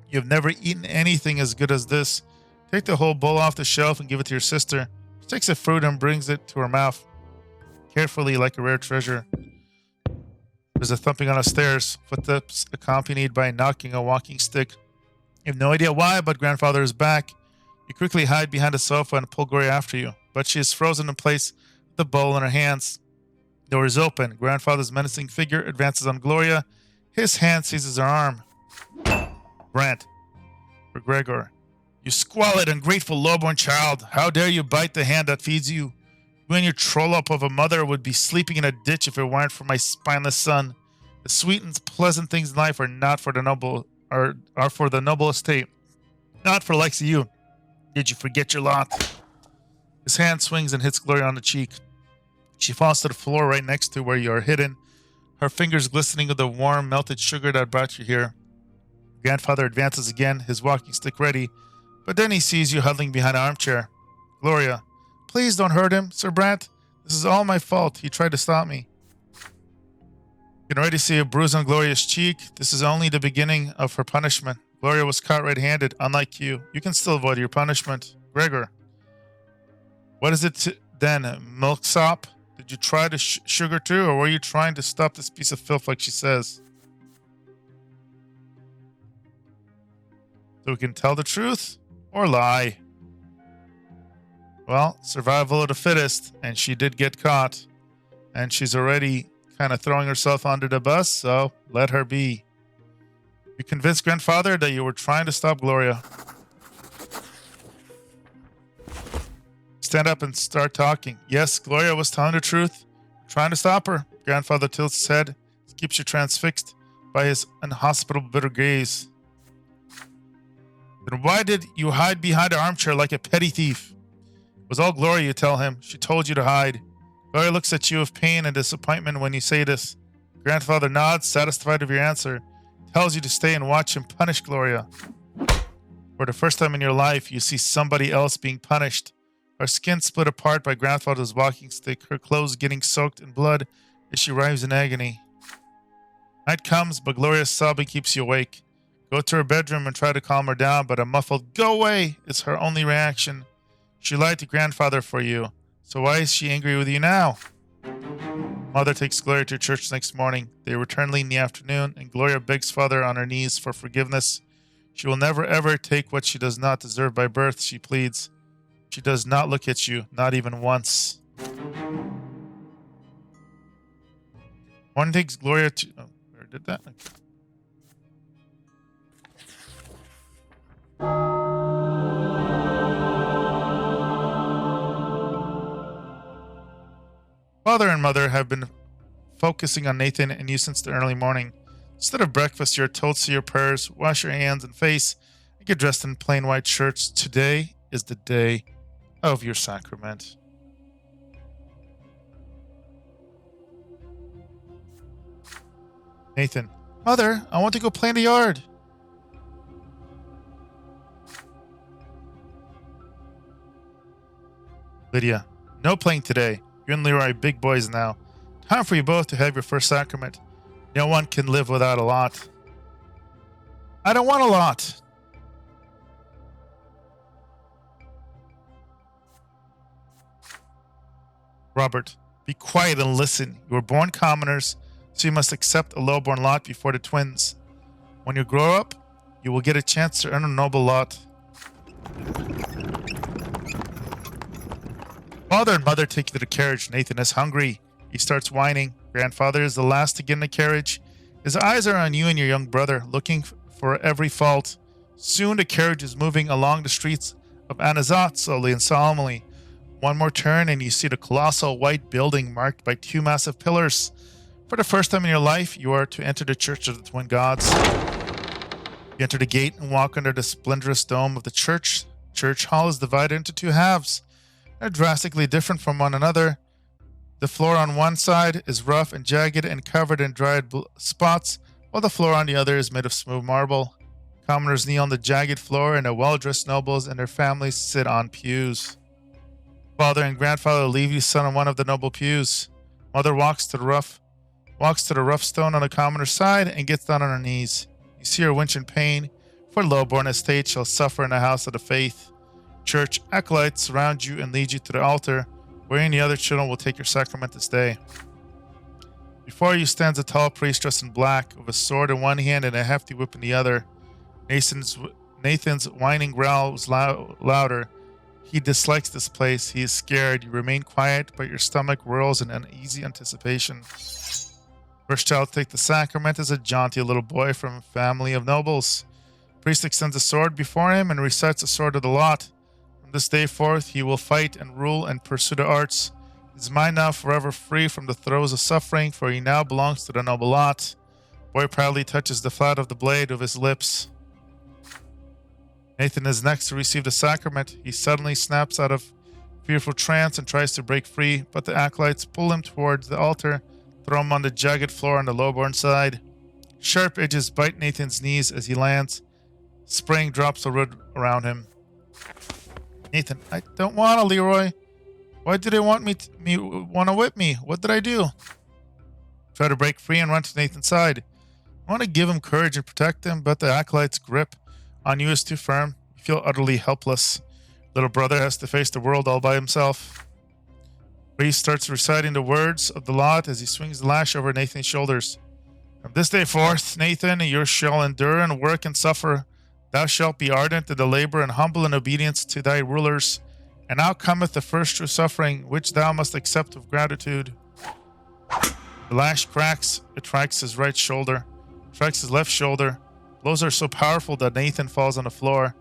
You've never eaten anything as good as this. Take the whole bowl off the shelf and give it to your sister. She takes the fruit and brings it to her mouth, carefully like a rare treasure. There's a thumping on the stairs, footsteps accompanied by knocking a walking stick. You have no idea why, but grandfather is back. You quickly hide behind the sofa and pull Gloria after you, but she is frozen in place with the bowl in her hands. The door is open. Grandfather's menacing figure advances on Gloria. His hand seizes her arm. Brant. For Gregor. You squalid, ungrateful, lowborn child. How dare you bite the hand that feeds you? You and your trollop of a mother would be sleeping in a ditch if it weren't for my spineless son. The sweet and pleasant things in life are not for the noble, are for the noble estate. Not for likes of you. Did you forget your lot? His hand swings and hits Gloria on the cheek. She falls to the floor right next to where you are hidden, her fingers glistening with the warm, melted sugar that brought you here. Grandfather advances again, his walking stick ready, but then he sees you huddling behind an armchair. Gloria, please don't hurt him, Sir Brant. This is all my fault. He tried to stop me. You can already see a bruise on Gloria's cheek. This is only the beginning of her punishment. Gloria was caught red-handed, unlike you. You can still avoid your punishment. Gregor. What is it then? Milksop? Did you try to sugar too, or were you trying to stop this piece of filth like she says? So we can tell the truth or lie. Well, survival of the fittest, and she did get caught. And she's already kind of throwing herself under the bus, so let her be. You convinced grandfather that you were trying to stop Gloria. Stand up and start talking. Yes, Gloria was telling the truth. Trying to stop her. Grandfather tilts his head, keeps you transfixed by his inhospitable, bitter gaze. Then why did you hide behind an armchair like a petty thief? It was all Gloria, you tell him. She told you to hide. Gloria looks at you with pain and disappointment when you say this. Grandfather nods, satisfied of your answer. Tells you to stay and watch him punish Gloria. For the first time in your life, you see somebody else being punished. Her skin split apart by grandfather's walking stick, her clothes getting soaked in blood as she writhes in agony. Night comes, but Gloria's sobbing keeps you awake. Go to her bedroom and try to calm her down, but a muffled "go away" is her only reaction. She lied to grandfather for you, so why is she angry with you now? Mother takes Gloria to church next morning. They return late in the afternoon, and Gloria begs father on her knees for forgiveness. She will never ever take what she does not deserve by birth, she pleads. She does not look at you, not even once. One takes Gloria to... Oh, where did that? Okay. Father and mother have been focusing on Nathan and you since the early morning. Instead of breakfast, you're told to say your prayers, wash your hands and face, and get dressed in plain white shirts. Today is the day of your sacrament. Nathan, Mother, I want to go play in the yard. Lydia, no playing today. You and Leeroy are big boys now. Time for you both to have your first sacrament. No one can live without a lot. I don't want a lot. Robert, be quiet and listen. You were born commoners, so you must accept a lowborn lot before the twins. When you grow up, you will get a chance to earn a noble lot. Father and mother take you to the carriage. Nathan is hungry. He starts whining. Grandfather is the last to get in the carriage. His eyes are on you and your young brother, looking for every fault. Soon the carriage is moving along the streets of Anazat slowly and solemnly. One more turn and you see the colossal white building marked by two massive pillars. For the first time in your life, you are to enter the Church of the Twin Gods. You enter the gate and walk under the splendorous dome of the church. Church hall is divided into two halves. They're drastically different from one another. The floor on one side is rough and jagged and covered in dried spots, while the floor on the other is made of smooth marble. Commoners kneel on the jagged floor, and the well-dressed nobles and their families sit on pews. Father and grandfather leave you sit on one of the noble pews. Mother walks to the rough stone on the commoner's side and gets down on her knees. You see her winch in pain, for low-born estate shall suffer in the house of the faith. Church acolytes surround you and lead you to the altar, wherein the other children will take your sacrament this day. Before you stands a tall priest dressed in black, with a sword in one hand and a hefty whip in the other. Nathan's whining growl was louder. He dislikes this place. He is scared. You remain quiet, but your stomach whirls in uneasy anticipation. First child to take the sacrament is a jaunty little boy from a family of nobles. Priest extends a sword before him and recites the sword of the lot. From this day forth, he will fight and rule and pursue the arts. His mind now forever free from the throes of suffering, for he now belongs to the noble lot. Boy proudly touches the flat of the blade with his lips. Nathan is next to receive the sacrament. He suddenly snaps out of fearful trance and tries to break free, but the acolytes pull him towards the altar, throw him on the jagged floor on the lowborn side. Sharp edges bite Nathan's knees as he lands. Spraying drops of wood around him. Nathan, I don't want to, Leeroy. Why do they want me want to whip me? What did I do? Try to break free and run to Nathan's side. I want to give him courage and protect him, but the acolyte's grip on you is too firm. You feel utterly helpless. Little brother has to face the world all by himself. Priest starts reciting the words of the lot as he swings the lash over Nathan's shoulders. From this day forth, Nathan, you shall endure and work and suffer. Thou shalt be ardent in the labor and humble in obedience to thy rulers. And now cometh the first true suffering, which thou must accept with gratitude. The lash cracks. It strikes his right shoulder. Strikes his left shoulder. Blows are so powerful that Nathan falls on the floor.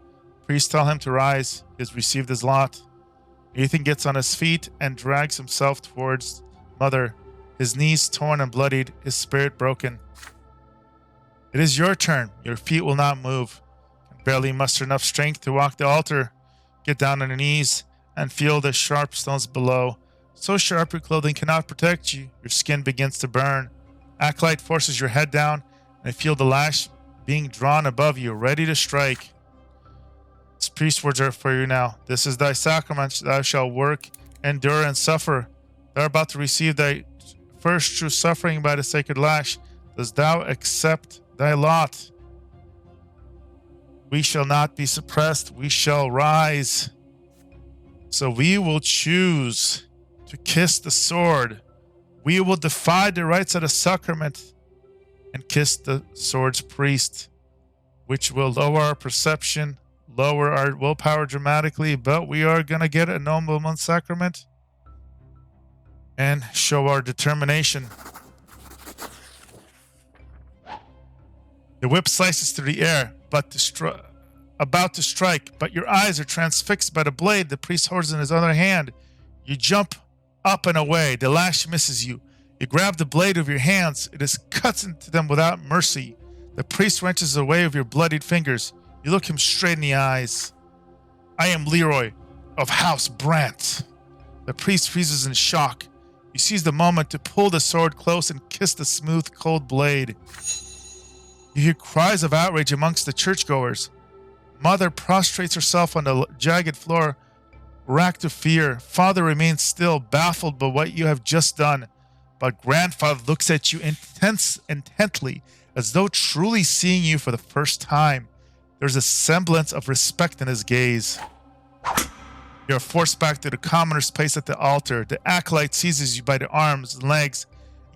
Priests tell him to rise. He has received his lot. Nathan gets on his feet and drags himself towards Mother, his knees torn and bloodied, his spirit broken. It is your turn. Your feet will not move. You can barely muster enough strength to walk the altar. Get down on your knees and feel the sharp stones below. So sharp your clothing cannot protect you. Your skin begins to burn. Acolyte forces your head down and feel the lash being drawn above you, ready to strike. This priest's words are for you now. This is thy sacrament. Thou shalt work, endure, and suffer. Thou art about to receive thy first true suffering by the sacred lash. Dost thou accept thy lot? We shall not be suppressed. We shall rise. So we will choose to kiss the sword. We will defy the rites of the sacrament and kiss the sword's priest, which will lower our perception, lower our willpower dramatically, but we are going to get a nobleman sacrament and show our determination. The whip slices through the air, about to strike, but your eyes are transfixed by the blade the priest holds in his other hand. You jump up and away. The lash misses you. You grab the blade with your hands. It cuts into them without mercy. The priest wrenches away with your bloodied fingers. You look him straight in the eyes. I am Leeroy of House Brante. The priest freezes in shock. He sees the moment to pull the sword close and kiss the smooth, cold blade. You hear cries of outrage amongst the churchgoers. Mother prostrates herself on the jagged floor, racked with fear. Father remains still, baffled by what you have just done. But grandfather looks at you intently, as though truly seeing you for the first time. There's a semblance of respect in his gaze. You are forced back to the commoner's place at the altar. The acolyte seizes you by the arms and legs.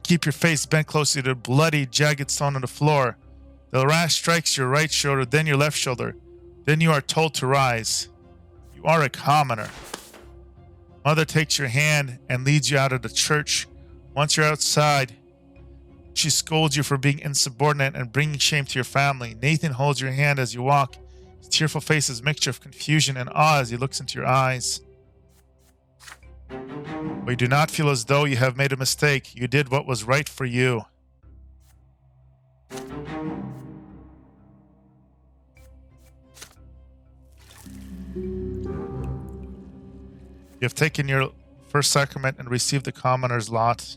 Keep your face bent close to the bloody, jagged stone on the floor. The lash strikes your right shoulder, then your left shoulder. Then you are told to rise. You are a commoner. Mother takes your hand and leads you out of the church. Once you're outside, she scolds you for being insubordinate and bringing shame to your family. Nathan holds your hand as you walk. His tearful face is a mixture of confusion and awe as he looks into your eyes. But you do not feel as though you have made a mistake. You did what was right for you. You have taken your first sacrament and received the commoner's lot.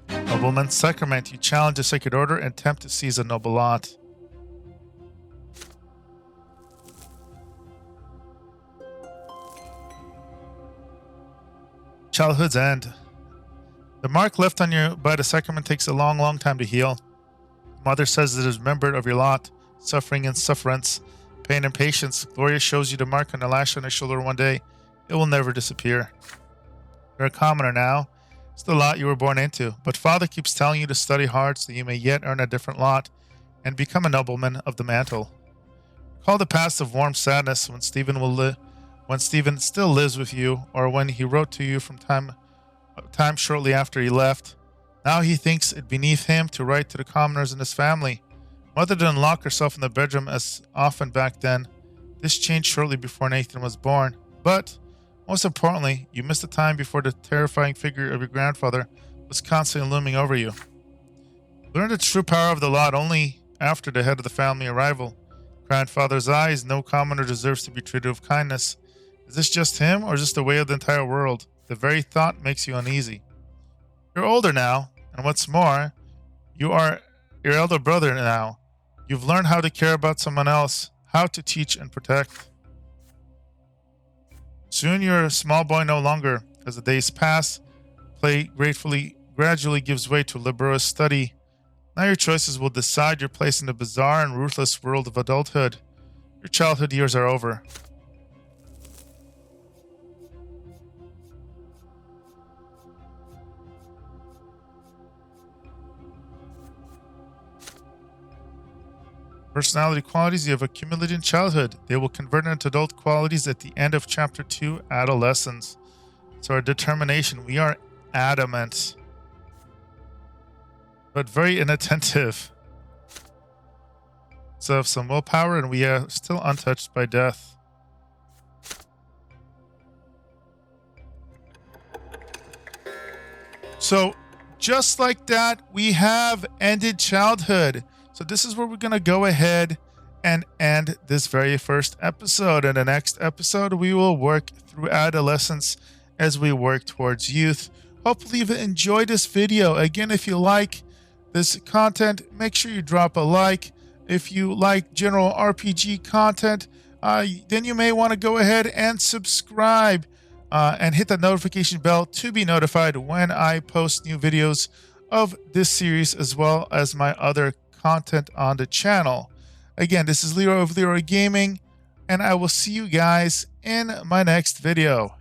Nobleman's sacrament. You challenge the sacred order and attempt to seize a noble lot. Childhood's end. The mark left on you by the sacrament takes a long, long time to heal. Mother says it is remembered of your lot, suffering and sufferance, pain and patience. Gloria shows you the mark on the lash on your shoulder one day. It will never disappear. You're a commoner now. It's the lot you were born into, but Father keeps telling you to study hard so you may yet earn a different lot and become a nobleman of the mantle. Call the past of warm sadness when Stephen still lives with you, or when he wrote to you from time shortly after he left. Now he thinks it beneath him to write to the commoners in his family. Mother didn't lock herself in the bedroom as often back then. This changed shortly before Nathan was born. But, most importantly, you missed the time before the terrifying figure of your grandfather was constantly looming over you. Learn the true power of the lot only after the head of the family arrival. Grandfather's eyes, no commoner deserves to be treated with kindness. Is this just him, or is this the way of the entire world? The very thought makes you uneasy. You're older now, and what's more, you are your elder brother now. You've learned how to care about someone else, how to teach and protect. Soon you're a small boy no longer. As the days pass, play gradually gives way to laborious study. Now your choices will decide your place in the bizarre and ruthless world of adulthood. Your childhood years are over. Personality qualities you have accumulated in childhood. They will convert into adult qualities at the end of Chapter 2, Adolescence. So our determination, we are adamant, but very inattentive. So have some willpower, and we are still untouched by death. So just like that, we have ended childhood. So this is where we're going to go ahead and end this very first episode. In the next episode, we will work through adolescence as we work towards youth. Hopefully you've enjoyed this video. Again, if you like this content, make sure you drop a like. If you like general RPG content, then you may want to go ahead and subscribe and hit the notification bell to be notified when I post new videos of this series, as well as my other content on the channel. Again, this is Leeroy of Leeroy Gaming, and I will see you guys in my next video.